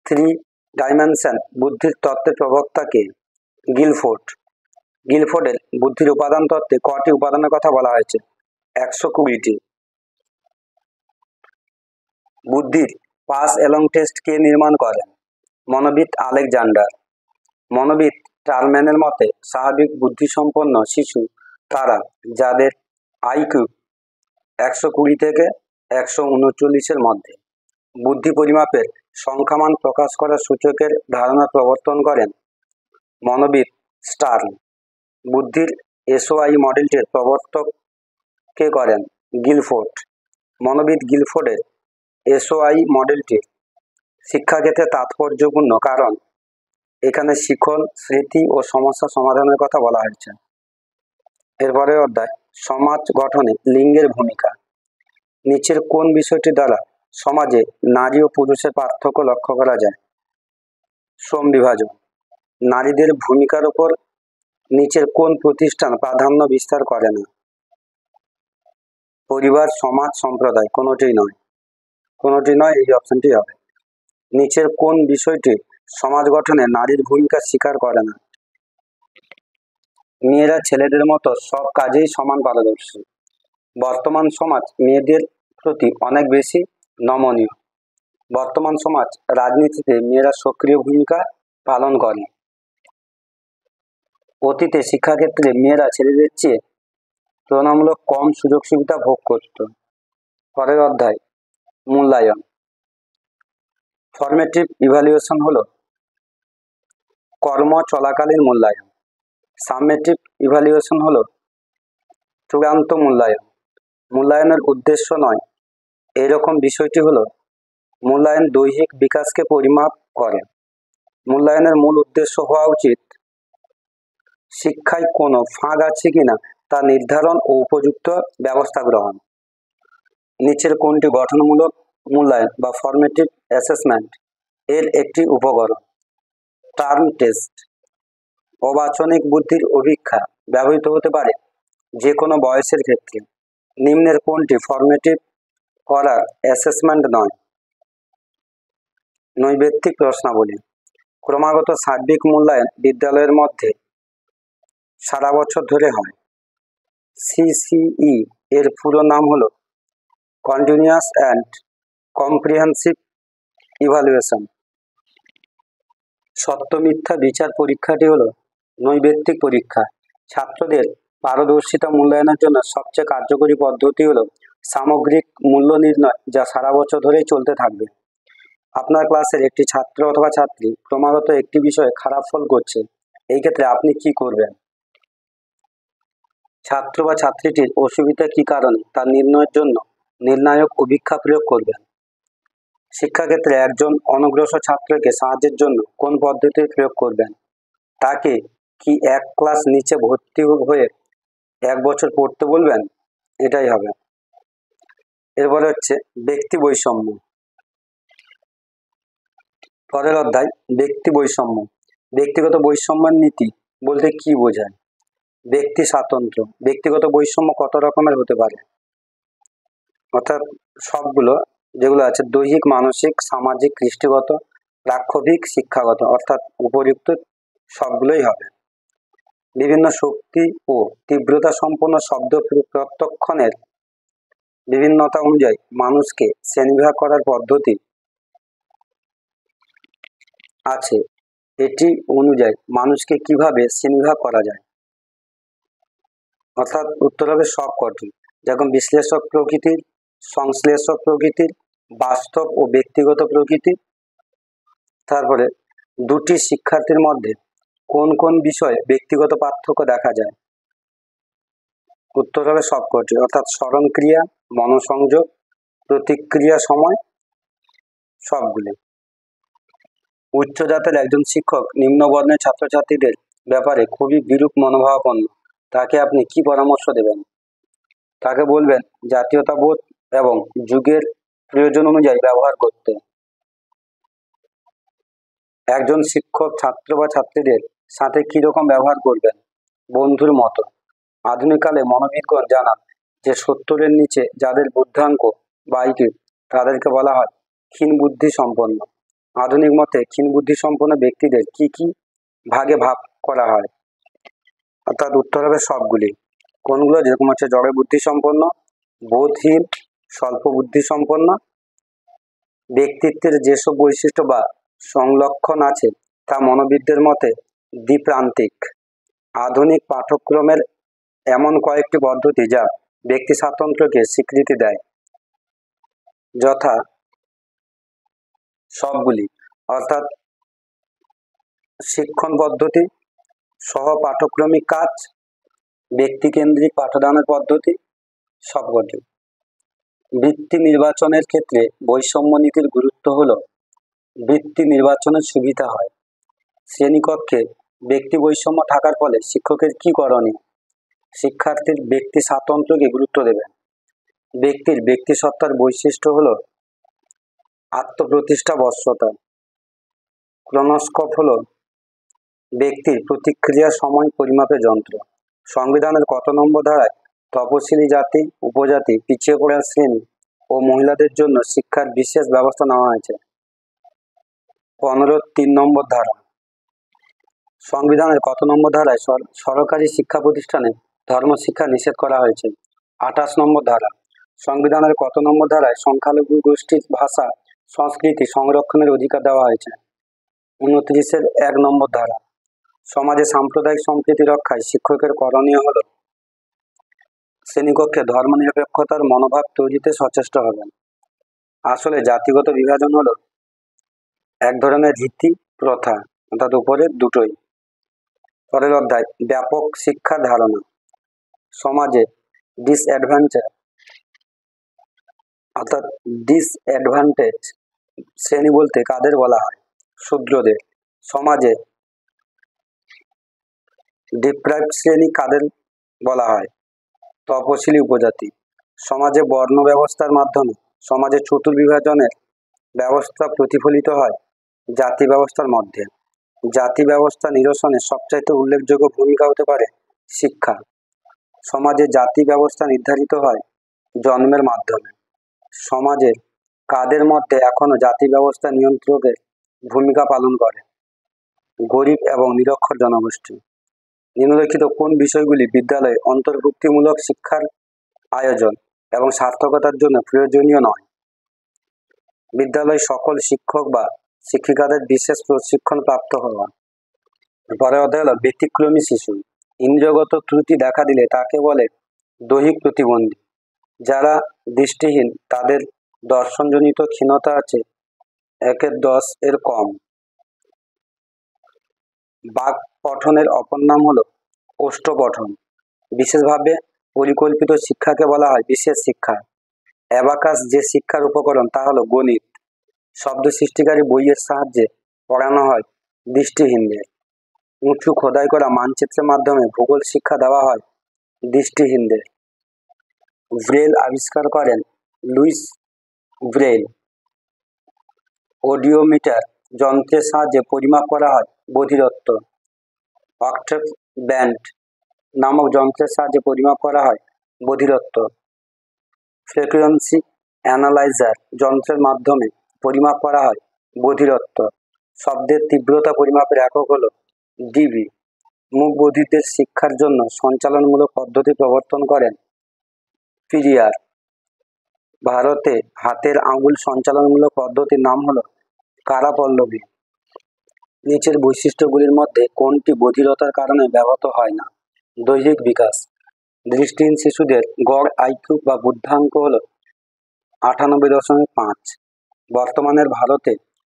3 ডাইমেনশন বুদ্ধির তত্ত্বের প্রবক্তা কে? গিলফোর্ড। গিলফোর্ডের বুদ্ধির উপাদান তত্ত্বে কটি উপাদানের কথা বলা হয়েছে? 120টি। বুদ্ধির পাস অ্যালং টেস্ট কে নির্মাণ করেন? মনোবিদ আলেকজান্ডার। মনোবিদ টালম্যানের মতে স্বাভাবিক বুদ্ধিসম্পন্ন শিশু তারা যাদের আইকিউ 120 থেকে 139-এর মধ্যে। বুদ্ধি পরিমাপের সংখ্যামান প্রকাশ করার সূচকের ধারণা প্রবর্তন করেন মনোবিদ স্টার্ন। বুদ্ধির SOI মডেলটির প্রবর্তক কে করেন? গিলফোর্ড। মনোবিদ গিলফোর্ডের SOI মডেলটি শিক্ষাক্ষেত্রে তাৎপর্যপূর্ণ কারণ এখানে শিখন, স্মৃতি ও সমস্যা সমাধানের কথা বলা হয়েছে। এরপরে অধ্যায় সমাজ গঠনে লিঙ্গের ভূমিকা। নিচের কোন বিষয়টি দ্বারা সমাজে নারী ও পুরুষের পার্থক্য লক্ষ্য করা যায়? শ্রম বিভাজন। নারীদের ভূমিকার উপর নিচের কোন প্রতিষ্ঠান প্রাধান্য বিস্তার করে না? পরিবার, সমাজ, সম্প্রদায়। কোনোটি নয়, এই অপশনটি হবে। নিচের কোন বিষয়টি সমাজ গঠনে নারীর ভূমিকা স্বীকার করে না? মেয়েরা ছেলেদের মতো সব কাজেই সমান পারদর্শী। বর্তমান সমাজ মেয়েদের প্রতি অনেক বেশি নমনীয়। বর্তমান সমাজ রাজনীতিতে মেয়েরা সক্রিয় ভূমিকা পালন করে। অতীতে শিক্ষাক্ষেত্রে মেয়েরা ছেলেদের চেয়ে তুলনামূলক কম সুযোগ সুবিধা ভোগ করত। পরের অধ্যায় মূল্যায়ন। ফরমেটিভ ইভ্যালুয়েশন হলো কর্ম চলাকালীন মূল্যায়ন। সামেটিভ ইভ্যালুয়েশন হলো চূড়ান্ত মূল্যায়ন। মূল্যায়নের উদ্দেশ্য নয় এরকম বিষয়টি হলো মূল্যায়ন দৈহিক বিকাশকে পরিমাপ করে। মূল্যায়নের মূল উদ্দেশ্য হওয়া উচিত শিক্ষায় কোনো ফাঁক আছে কিনা তা নির্ধারণ ও উপযুক্ত ব্যবস্থা গ্রহণ। নিচের কোনটি গঠনমূলক মূল্যায়ন বা ফরমেটিভ অ্যাসেসমেন্ট এর একটি উপকরণ? Term test. অবাচনিক বুদ্ধির অভিক্ষা ব্যবহৃত হতে পারে যে কোনো বয়সের ক্ষেত্রে। নিম্নের কোনটি ফর্মেটিভ করার অ্যাসেসমেন্ট নয়? নৈবেত্তিক প্রশ্নাবলী। ক্রমাগত সার্বিক মূল্যায়ন বিদ্যালয়ের মধ্যে সারা বছর ধরে হয়। সিসিই এর পুরো নাম হলো কন্টিনিউয়াস অ্যান্ড কম্প্রিহেন্সিভ ইভালুয়েশন। সত্য মিথ্যা বিচার পরীক্ষাটি হলো নৈবেত্তিক পরীক্ষা। ছাত্রদের পারদর্শিতা মূল্যায়নের জন্য সবচেয়ে কার্যকরী পদ্ধতি হলো সামগ্রিক মূল্য নির্ণয়, যা সারা বছর ধরেই চলতে থাকবে। আপনার ক্লাসের একটি ছাত্র অথবা ছাত্রী ক্রমাগত একটি বিষয়ে খারাপ ফল করছে, এই ক্ষেত্রে আপনি কি করবেন? ছাত্র বা ছাত্রীটির অসুবিধা কি কারণে তা নির্ণয়ের জন্য নির্ণায়ক অভিক্ষা প্রয়োগ করবেন। শিক্ষাক্ষেত্রে একজন অনগ্রসর ছাত্রকে সাহায্যের জন্য কোন পদ্ধতি প্রয়োগ করবেন? তাকে কি এক ক্লাস নিচে ভর্তি হয়ে 1 বছর পড়তে বলবেন? এটাই হবে। এরপরে হচ্ছে ব্যক্তি বৈষম্য। পরের অধ্যায় ব্যক্তি বৈষম্য। ব্যক্তিগত বৈষম্যের নীতি বলতে কি বোঝায়? ব্যক্তি স্বাতন্ত্র্য। ব্যক্তিগত বৈষম্য কত রকমের হতে পারে? অর্থাৎ সবগুলো যেগুলো আছে দৈহিক, মানসিক, সামাজিক, কৃষ্টিগত, প্রাক্ষবিক, শিক্ষাগত, অর্থাৎ উপযুক্ত সবগুলোই হবে। বিভিন্ন শক্তি ও তীব্রতা সম্পন্ন শব্দ প্রত্যক্ষণের বিভিন্নতা অনুযায়ী মানুষকে শ্রেণীবিভাগ করার পদ্ধতি আছে। এটি অনুযায়ী মানুষকে কিভাবে শ্রেণীবিভাগ করা যায়? অর্থাৎ উত্তর হবে সব কটি, যেমন বিশ্লেষক প্রকৃতির, সংশ্লেষক প্রকৃতির, বাস্তব ও ব্যক্তিগত প্রকৃতির। তারপরে দুটি শিক্ষার্থীর মধ্যে কোন কোন বিষয়ে ব্যক্তিগত পার্থক্য দেখা যায়? উত্তর হবে সবকটি, অর্থাৎ স্মরণক্রিয়া, মনোসংযোগ, প্রতিক্রিয়া সময়, সবগুলি। উচ্চ জাতের একজন শিক্ষক নিম্নবর্ণের ছাত্রছাত্রীদের ব্যাপারে খুবই বিরূপ মনোভাবাপন্ন, তাকে আপনি কি পরামর্শ দেবেন? তাকে বলবেন জাতীয়তাবোধ এবং যুগের প্রয়োজন অনুযায়ী ব্যবহার করতে। একজন শিক্ষক ছাত্র বা ছাত্রীদের সাথে কিরকম ব্যবহার করবেন? বন্ধুর মতো। আধুনিককালে মনোবিজ্ঞান জানান যে 70-এর নিচে যাদের বুদ্ধাঙ্ক বা IQ, তাদেরকে বলা হয় ক্ষীণ বুদ্ধি সম্পন্ন। আধুনিক মতে ক্ষীণ বুদ্ধি সম্পন্ন ব্যক্তিদের কি কি ভাগে ভাগ করা হয়? অর্থাৎ উত্তর হবে সবগুলি। কোনগুলো? যেরকম হচ্ছে জড় বুদ্ধি সম্পন্ন, বোধহীন, স্বল্প বুদ্ধি সম্পন্ন। ব্যক্তিত্বের যেসব বৈশিষ্ট্য বা সংলক্ষণ আছে তা মনোবিদদের মতে দ্বিপ্রান্তিক। আধুনিক পাঠ্যক্রমের এমন কয়েকটি পদ্ধতি যা ব্যক্তি স্বাতন্ত্র্যকে স্বীকৃতি দেয়, যথা সবগুলি, অর্থাৎ শিক্ষণ পদ্ধতি, সহ পাঠক্রমিক কাজ, ব্যক্তিকেন্দ্রিক পাঠদানের পদ্ধতি, সবকটি। বৃত্তি নির্বাচনের ক্ষেত্রে বৈষম্য নীতির গুরুত্ব হলো বৃত্তি নির্বাচনের সুবিধা হয়। শ্রেণীকক্ষে ব্যক্তি বৈষম্য থাকার ফলে শিক্ষকের কি করণীয়? শিক্ষার্থীর ব্যক্তি স্বাতন্ত্র্যকে গুরুত্ব দেবেন। ব্যক্তির ব্যক্তিসত্তার বৈশিষ্ট্য হলো আত্মপ্রতিষ্ঠা, বশ্যতা। ক্রোনোস্কোপ হলো ব্যক্তির প্রতিক্রিয়া সময় পরিমাপের যন্ত্র। সংবিধানের কত নম্বর ধারায় তপশিলি জাতি, উপজাতি, পিছিয়ে পড়া শ্রেণী ও মহিলাদের জন্য শিক্ষার বিশেষ ব্যবস্থা নেওয়া হয়েছে? 15-3 নম্বর ধারা। সংবিধানের কত নম্বর ধারায় সরকারি শিক্ষা প্রতিষ্ঠানে ধর্মশিক্ষা নিষেধ করা হয়েছে? 28 নম্বর ধারা। সংবিধানের কত নম্বর ধারায় সংখ্যালঘু গোষ্ঠীর ভাষা সংস্কৃতি সংরক্ষণের অধিকার দেওয়া হয়েছে? 29-1 নম্বর ধারা। সমাজে সাম্প্রদায়িক সম্প্রীতি রক্ষায় শিক্ষকের করণীয় হলো শ্রেণীকক্ষে ধর্মনিরপেক্ষতার মনোভাব তৈরিতে সচেষ্ট হবেন। আসলে জাতিগত বিভাজন হলো এক ধরনের রীতি প্রথা, অর্থাৎ উপরের দুটোই। পরের অধ্যায় ব্যাপক শিক্ষার ধারণা। সমাজে ডিসঅ্যাডভান্টেজ অর্থাৎ ডিসঅ্যাডভান্টেজ শ্রেণী বলতে কাদের বলা হয়? শূদ্রদের। সমাজে ডিপ্রাইভড শ্রেণী কাদের বলা হয়? তপশিলি, উপজাতি। সমাজে বর্ণ ব্যবস্থার মাধ্যমে সমাজের চতুর্বিভাজনের ব্যবস্থা প্রতিফলিত হয় জাতি ব্যবস্থার মধ্যে। জাতি ব্যবস্থা নিরসনে সবচাইতে উল্লেখযোগ্য ভূমিকা হতে পারে শিক্ষা। সমাজে জাতি ব্যবস্থা নির্ধারিত হয় জন্মের মাধ্যমে। সমাজের কাদের মধ্যে এখনো জাতি ব্যবস্থা নিয়ন্ত্রকের ভূমিকা পালন করে? গরিব এবং নিরক্ষর জনগোষ্ঠী। নিম্নলিখিত কোন বিষয়গুলি বিদ্যালয়ে অন্তর্ভুক্তিমূলক শিক্ষার আয়োজন এবং সার্থকতার জন্য প্রয়োজনীয় নয়? বিদ্যালয় সকল শিক্ষক বা শিক্ষিকাদের বিশেষ প্রশিক্ষণ প্রাপ্ত হওয়া। পরে অধ্যায় হলো ব্যতিক্রমী শিশু। ইন্দ্রিয়গত ত্রুটি দেখা দিলে তাকে বলে দৈহিক প্রতিবন্ধী। যারা দৃষ্টিহীন তাদের দর্শনজনিত ক্ষীণতা আছে 1/10 এর কম। বাক পঠনের অপর নাম হলো ওষ্ঠ পঠন। বিশেষভাবে পরিকল্পিত শিক্ষাকে বলা হয় বিশেষ শিক্ষা। অ্যাবাকাস যে শিক্ষার উপকরণ তা হলো গণিত। শব্দ সৃষ্টিকারী বইয়ের সাহায্যে পড়ানো হয় দৃষ্টিহীনদের। উঁচু খোদাই করা মানচিত্রের মাধ্যমে ভূগোল শিক্ষা দেওয়া হয় দৃষ্টিহীনদের। ব্রেল আবিষ্কার করেন লুইস ব্রেল। অডিওমিটার যন্ত্রের সাহায্যে পরিমাপ করা হয় বধিরত্ব। অক্টেভ ব্যান্ড নামক যন্ত্রের সাহায্যে পরিমাপ করা হয় বধিরত্ব। ফ্রিকোয়েন্সি অ্যানালাইজার যন্ত্রের মাধ্যমে পরিমাপ করা হয় বধিরত্ব। শব্দের তীব্রতা পরিমাপের একক হলো ডিবি। মুখ বধিরদের শিক্ষার জন্য সঞ্চালনমূলক পদ্ধতি প্রবর্তন করেন পিরিয়ার। ভারতে হাতের আঙুল সঞ্চালনমূলক পদ্ধতির নাম হলো কারাপল্লবী। নিচের বৈশিষ্ট্যগুলির মধ্যে কোনটি বধিরতার কারণে ব্যাহত হয় না? দৈহিক বিকাশ। দৃষ্টিহীন শিশুদের গড় আইকিউ বা বুদ্ধাঙ্ক হল 98.5। বর্তমানের ভারতে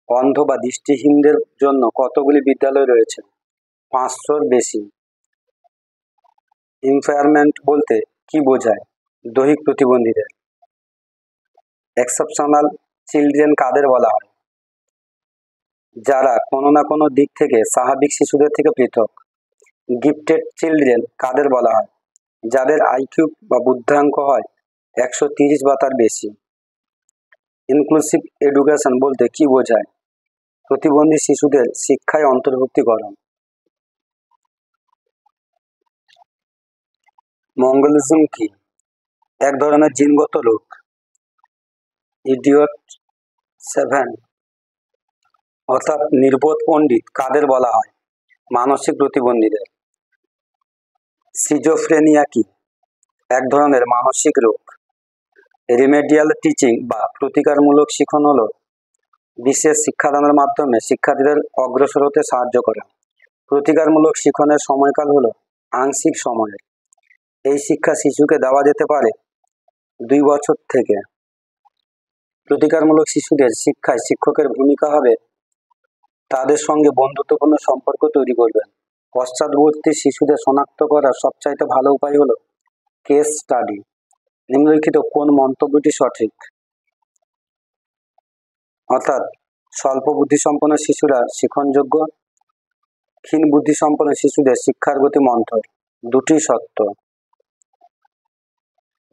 অন্ধ বা দৃষ্টিহীনদের জন্য কতগুলি বিদ্যালয় রয়েছে? 500-র বেশি। ইম্পেয়ারমেন্ট বলতে কি বোঝায়? দৈহিক প্রতিবন্ধীদের। এক্সেপশনাল চিলড্রেন কাদের বলা হয়? যারা কোনো না কোনো দিক থেকে স্বাভাবিক শিশুদের থেকে পৃথক। গিফটেড চিলড্রেন কাদের বলা হয়? যাদের আইকিউ বা বুদ্ধাঙ্ক হয় 130 বা তার বেশি। ইনক্লুসিভ এডুকেশন বলতে কি বোঝায়? প্রতিবন্ধী শিশুদের শিক্ষায় অন্তর্ভুক্তিকরণ। মঙ্গলিজম কি? এক ধরনের জিনগত রোগ। ইডিয়ট 7 অর্থাৎ নির্বোধ পণ্ডিত কাদের বলা হয়? মানসিক প্রতিবন্ধীদের। সিজোফ্রেনিয়া কি? এক ধরনের মানসিক রোগ। রিমেডিয়াল টিচিং বা প্রতিকারমূলক শিখন হলো বিশেষ শিক্ষাদানের মাধ্যমে শিক্ষার্থীদের অগ্রসর হতে সাহায্য করে। প্রতিকারমূলক শিখনের সময়কাল হলো আংশিক সময়ের। এই শিক্ষা শিশুকে দেওয়া যেতে পারে 2 বছর থেকে। প্রতিকারমূলক শিশুদের শিক্ষায় শিক্ষকের ভূমিকা হবে তাদের সঙ্গে বন্ধুত্বপূর্ণ সম্পর্ক তৈরি করবেন। পশ্চাৎবর্তী শিশুদের শনাক্ত করার সবচাইতে ভালো উপায় হলো কেস স্টাডি। নিম্নলিখিত কোন মন্তব্যটি সঠিক? অর্থাৎ স্বল্প বুদ্ধিসম্পন্ন শিশুরা শিখনযোগ্য, ক্ষীণ বুদ্ধিসম্পন্ন শিশুদের শিক্ষার গতি মন্থর। দুটি সত্য।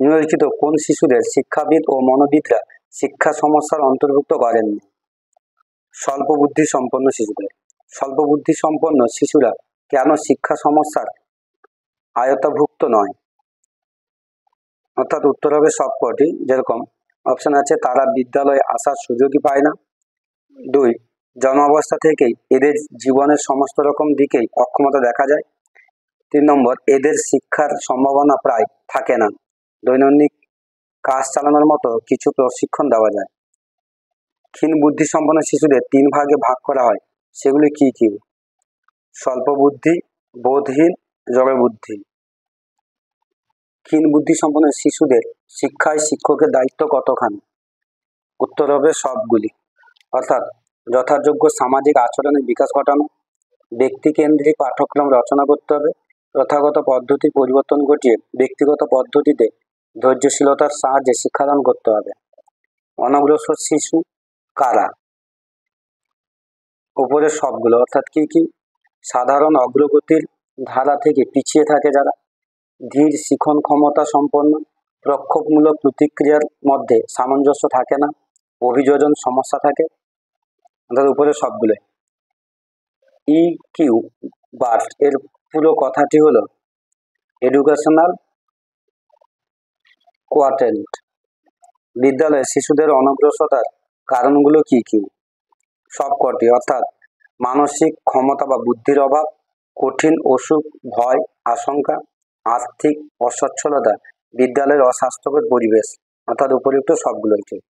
নিম্নলিখিত কোন শিশুদের শিক্ষাবিদ ও মনোবিদরা শিক্ষা সমস্যার অন্তর্ভুক্ত করেননি? স্বল্প বুদ্ধিসম্পন্ন শিশুদের। স্বল্প বুদ্ধিসম্পন্ন শিশুরা কেন শিক্ষা সমস্যার আয়তাভুক্ত নয়? অর্থাৎ উত্তর হবে সবকটি। যেরকম অপশন আছে তারা বিদ্যালয়ে আসার সুযোগই পায় না। 2, জন্মাবস্থা থেকেই এদের জীবনের সমস্ত রকম দিকেই অক্ষমতা দেখা যায়। 3 নম্বর, এদের শিক্ষার সম্ভাবনা প্রায় থাকে না। দৈনন্দিন কাজ চালানোর মতো কিছু প্রশিক্ষণ দেওয়া যায়। ক্ষীণ বুদ্ধিসম্পন্ন শিশুদের 3 ভাগে ভাগ করা হয়, সেগুলি কি কি? স্বল্প বুদ্ধি, বোধহীন, জড় বুদ্ধি। ক্ষীণ বুদ্ধিসম্পন্ন শিশুদের শিক্ষায় শিক্ষকের দায়িত্ব কতখানি? উত্তর হবে সবগুলি। অর্থাৎ যথাযোগ্য সামাজিক আচরণের বিকাশ ঘটানো, ব্যক্তিকেন্দ্রিক পাঠ্যক্রম রচনা করতে হবে, প্রথাগত পদ্ধতি পরিবর্তন ঘটিয়ে ব্যক্তিগত পদ্ধতিতে ধৈর্যশীলতার সাহায্যে শিক্ষাদান করতে হবে। অনগ্রসর শিশু কারা? উপরের সবগুলো। অর্থাৎ কি কি? সাধারণ অগ্রগতির ধারা থেকে পিছিয়ে থাকে যারা, ধীর শিখন ক্ষমতা সম্পন্ন, প্রক্ষোভমূলক প্রতিক্রিয়ার মধ্যে সামঞ্জস্য থাকে না, অভিযোজন সমস্যা থাকে। অর্থাৎ উপরে সবগুলো। ইকিউ বার্ট এর পুরো কথাটি হলো এডুকেশনাল কোয়ার্টেন্ট। বিদ্যালয়ে শিশুদের অনগ্রসরতার কারণগুলো কি কি? সবকটি, অর্থাৎ মানসিক ক্ষমতা বা বুদ্ধির অভাব, কঠিন অসুখ, ভয়, আশঙ্কা, আর্থিক অসচ্ছলতা, বিদ্যালয়ের অস্বাস্থ্যকর পরিবেশ, অর্থাৎ উপযুক্ত সবগুলোই ঠিক।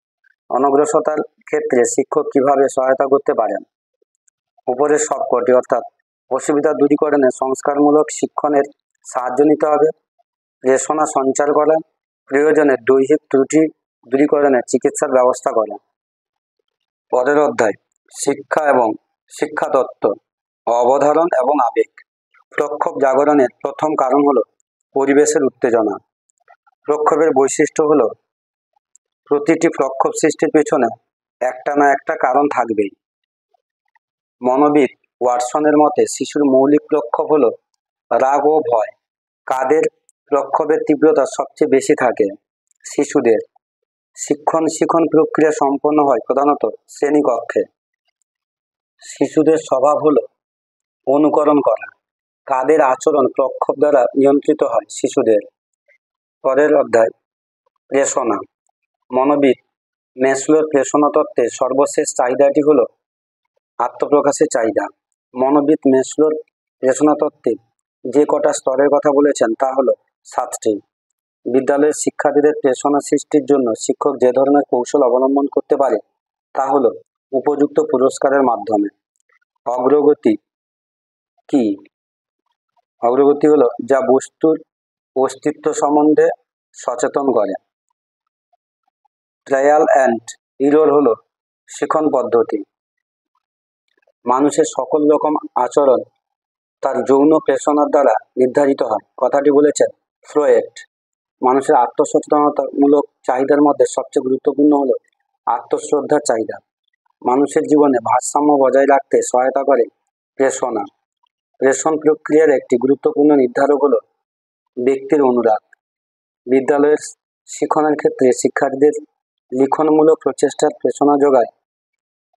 অনগ্রসরতার ক্ষেত্রে শিক্ষক কিভাবে সহায়তা করতে পারেন? উপরের সবকটি, অর্থাৎ অসুবিধা দূরীকরণে সংস্কারমূলক শিক্ষণের সাহায্য নিতে হবে, রেশনা সঞ্চার করা, প্রয়োজনে দৈহিক ত্রুটি দূরীকরণে চিকিৎসার ব্যবস্থা করা। পরের অধ্যায়, শিক্ষা এবং শিক্ষা তত্ত্ব, অবধারণ এবং আবেগ। প্রক্ষোভ জাগরণের প্রথম কারণ হলো পরিবেশের উত্তেজনা। প্রক্ষোভের বৈশিষ্ট্য হলো প্রতিটি প্রক্ষোভ সৃষ্টির পেছনে একটা না একটা কারণ থাকবেই। মনোবিদ ওয়াটসনের মতে শিশুর মৌলিক প্রক্ষোভ হলো রাগ ও ভয়। কাদের প্রক্ষোভের তীব্রতা সবচেয়ে বেশি থাকে? শিশুদের। শিক্ষণ প্রক্রিয়া সম্পন্ন হয় প্রধানত শ্রেণীকক্ষে। শিশুদের স্বভাব হলো অনুকরণ করা। কাদের আচরণ প্রক্ষোভ দ্বারা নিয়ন্ত্রিত হয়? শিশুদের। পরের অধ্যায়, প্রেষণা। মনোবিদ ম্যাসলোর প্রেষণা তত্ত্বের সর্বশেষ চাহিদাটি হলো আত্মপ্রকাশের চাহিদা। মনোবিদ ম্যাসলোর প্রেষণা তত্ত্বে যে কটা স্তরের কথা বলেছেন তা হলো 7টি। বিদ্যালয়ের শিক্ষার্থীদের প্রেষণা সৃষ্টির জন্য শিক্ষক যে ধরনের কৌশল অবলম্বন করতে পারে তা হলো উপযুক্ত পুরস্কারের মাধ্যমে। অগ্রগতি কি? অগ্রগতি হলো যা বস্তুর অস্তিত্ব সম্বন্ধে সচেতন করে। ট্রায়াল অ্যান্ড ইরর হলো শিখন পদ্ধতি। মানুষের সকল রকম আচরণ তার যৌন প্রেষণার দ্বারা নির্ধারিত হয়, কথাটি বলেছেন ফ্রয়েড। মানুষের আত্মসচেতনতামূলক চাহিদার মধ্যে সবচেয়ে গুরুত্বপূর্ণ হলো আত্মশ্রদ্ধার চাহিদা। মানুষের জীবনে ভারসাম্য বজায় রাখতে সহায়তা করে প্রেষণা। প্রেষণ প্রক্রিয়ার একটি গুরুত্বপূর্ণ নির্ধারক হলো ব্যক্তির অনুরাগ। বিদ্যালয়ের শিক্ষণের ক্ষেত্রে শিক্ষার্থীদের লিখনমূলক প্রচেষ্টার প্রেষণা যোগায়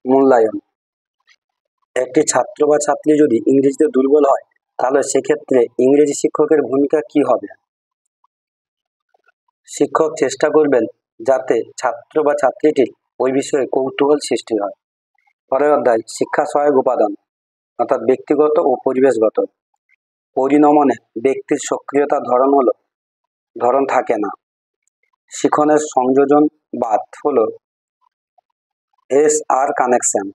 মূল্যায়ন। একটি ছাত্র বা ছাত্রী যদি ইংরেজিতে দুর্বল হয় তাহলে সেক্ষেত্রে ইংরেজি শিক্ষকের ভূমিকা কি হবে? শিক্ষক চেষ্টা করবেন যাতে ছাত্র বা ছাত্রীটির ওই বিষয়ে কৌতূহল সৃষ্টি হয়। পরের অধ্যায়, শিক্ষা সহায়ক উপাদান, অর্থাৎ ব্যক্তিগত ও পরিবেশগত। পরিণমনে ব্যক্তির সক্রিয়তার ধরন থাকে না। শিখনের সংযোজনবাদ হলো SR কানেকশন।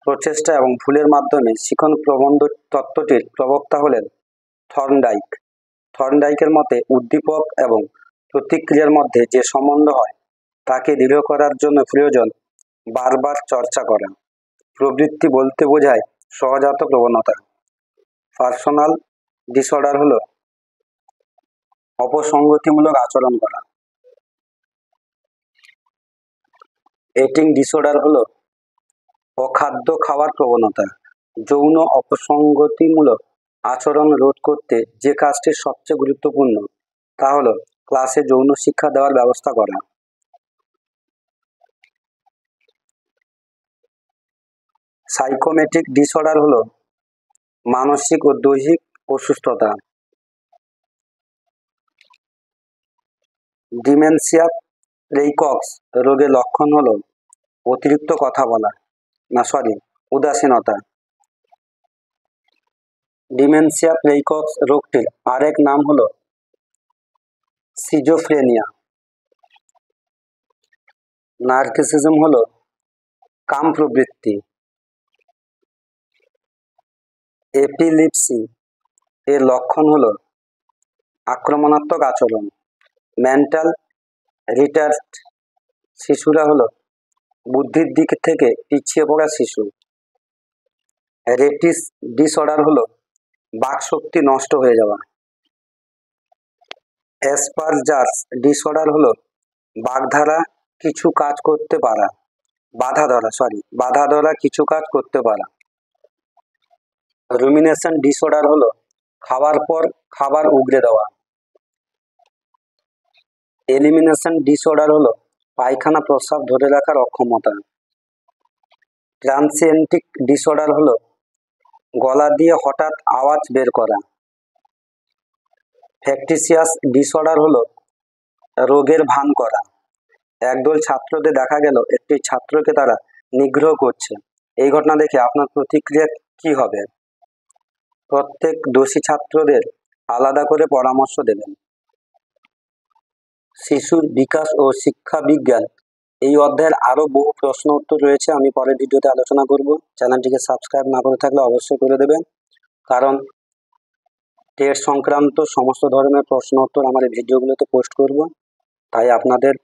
প্রচেষ্টা এবং ভুলের মাধ্যমে শিখন প্রবন্ধ তত্ত্বটির প্রবক্তা হলেন থর্নডাইক। থর্নডাইকের মতে উদ্দীপক এবং প্রতিক্রিয়ার মধ্যে যে সম্বন্ধ হয় তাকে দৃঢ় করার জন্য প্রয়োজন বারবার চর্চা করা। প্রবৃত্তি বলতে বোঝায় সহজাত প্রবণতা। পার্সোনাল ডিসঅর্ডার হলো অপসঙ্গতিমূলক আচরণ করা। ইটিং ডিসঅর্ডার হলো অখাদ্য খাওয়ার প্রবণতা। যৌন অপসঙ্গতিমূলক আচরণ রোধ করতে যে কাজটি সবচেয়ে গুরুত্বপূর্ণ তা হলো ক্লাসে যৌন শিক্ষা দেওয়ার ব্যবস্থা করা। সাইকোমেটিক ডিসঅর্ডার হলো মানসিক ও দৈহিক অসুস্থতা। ডিমেনশিয়া রেইকক্স রোগের লক্ষণ হলো অতিরিক্ত কথা বলা, উদাসীনতা। ডিমেনশিয়া রেইকক্স রোগটির আরেক নাম হলো সিজোফ্রেনিয়া। নার্কিসিজম হলো কাম প্রবৃত্তি। এপিলিপসি এর লক্ষণ হলো আক্রমণাত্মক আচরণ। মেন্টাল রিটার্ড শিশুরা হলো বুদ্ধির দিক থেকে পিছিয়ে পড়া শিশু। রেটিস ডিসঅর্ডার হলো বাকশক্তি নষ্ট হয়ে যাওয়া। অ্যাসপারজার্স ডিসঅর্ডার হলো বাগধারা কিছু কাজ করতে পারা, বাধা ধরা কিছু কাজ করতে পারা। রুমিনেশন ডিসঅর্ডার হলো খাওয়ার পর খাবার উগরে দেওয়া। এলিমিনেশন ডিসঅর্ডার হলো পায়খানা প্রস্রাব ধরে রাখার অক্ষমতা। ট্রান্সিয়েন্টিক ডিসঅর্ডার হলো গলা দিয়ে হঠাৎ আওয়াজ বের করা। ফ্যাকটিসিয়াস ডিসঅর্ডার হলো রোগের ভান করা। একদল ছাত্রদের দেখা গেল একটি ছাত্রকে তারা নিগ্রহ করছে। এই ঘটনা দেখে আপনার প্রতিক্রিয়া কি হবে? প্রত্যেক দোষী ছাত্রদের আলাদা করে পরামর্শ দেবেন। শিশুর বিকাশ ও শিক্ষা বিজ্ঞান এই অধ্যায়ের আরো বহু প্রশ্ন উত্তর রয়েছে, আমি পরের ভিডিওতে আলোচনা করব। চ্যানেলটিকে সাবস্ক্রাইব না করে থাকলে অবশ্যই করে দেবেন, কারণ টেট সংক্রান্ত সমস্ত ধরনের প্রশ্ন উত্তর আমার এই ভিডিওগুলোতে পোস্ট করব। তাই আপনাদের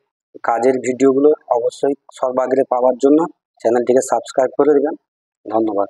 কাজের ভিডিওগুলো অবশ্যই সর্বাগ্রে পাওয়ার জন্য চ্যানেলটিকে সাবস্ক্রাইব করে দেবেন। ধন্যবাদ।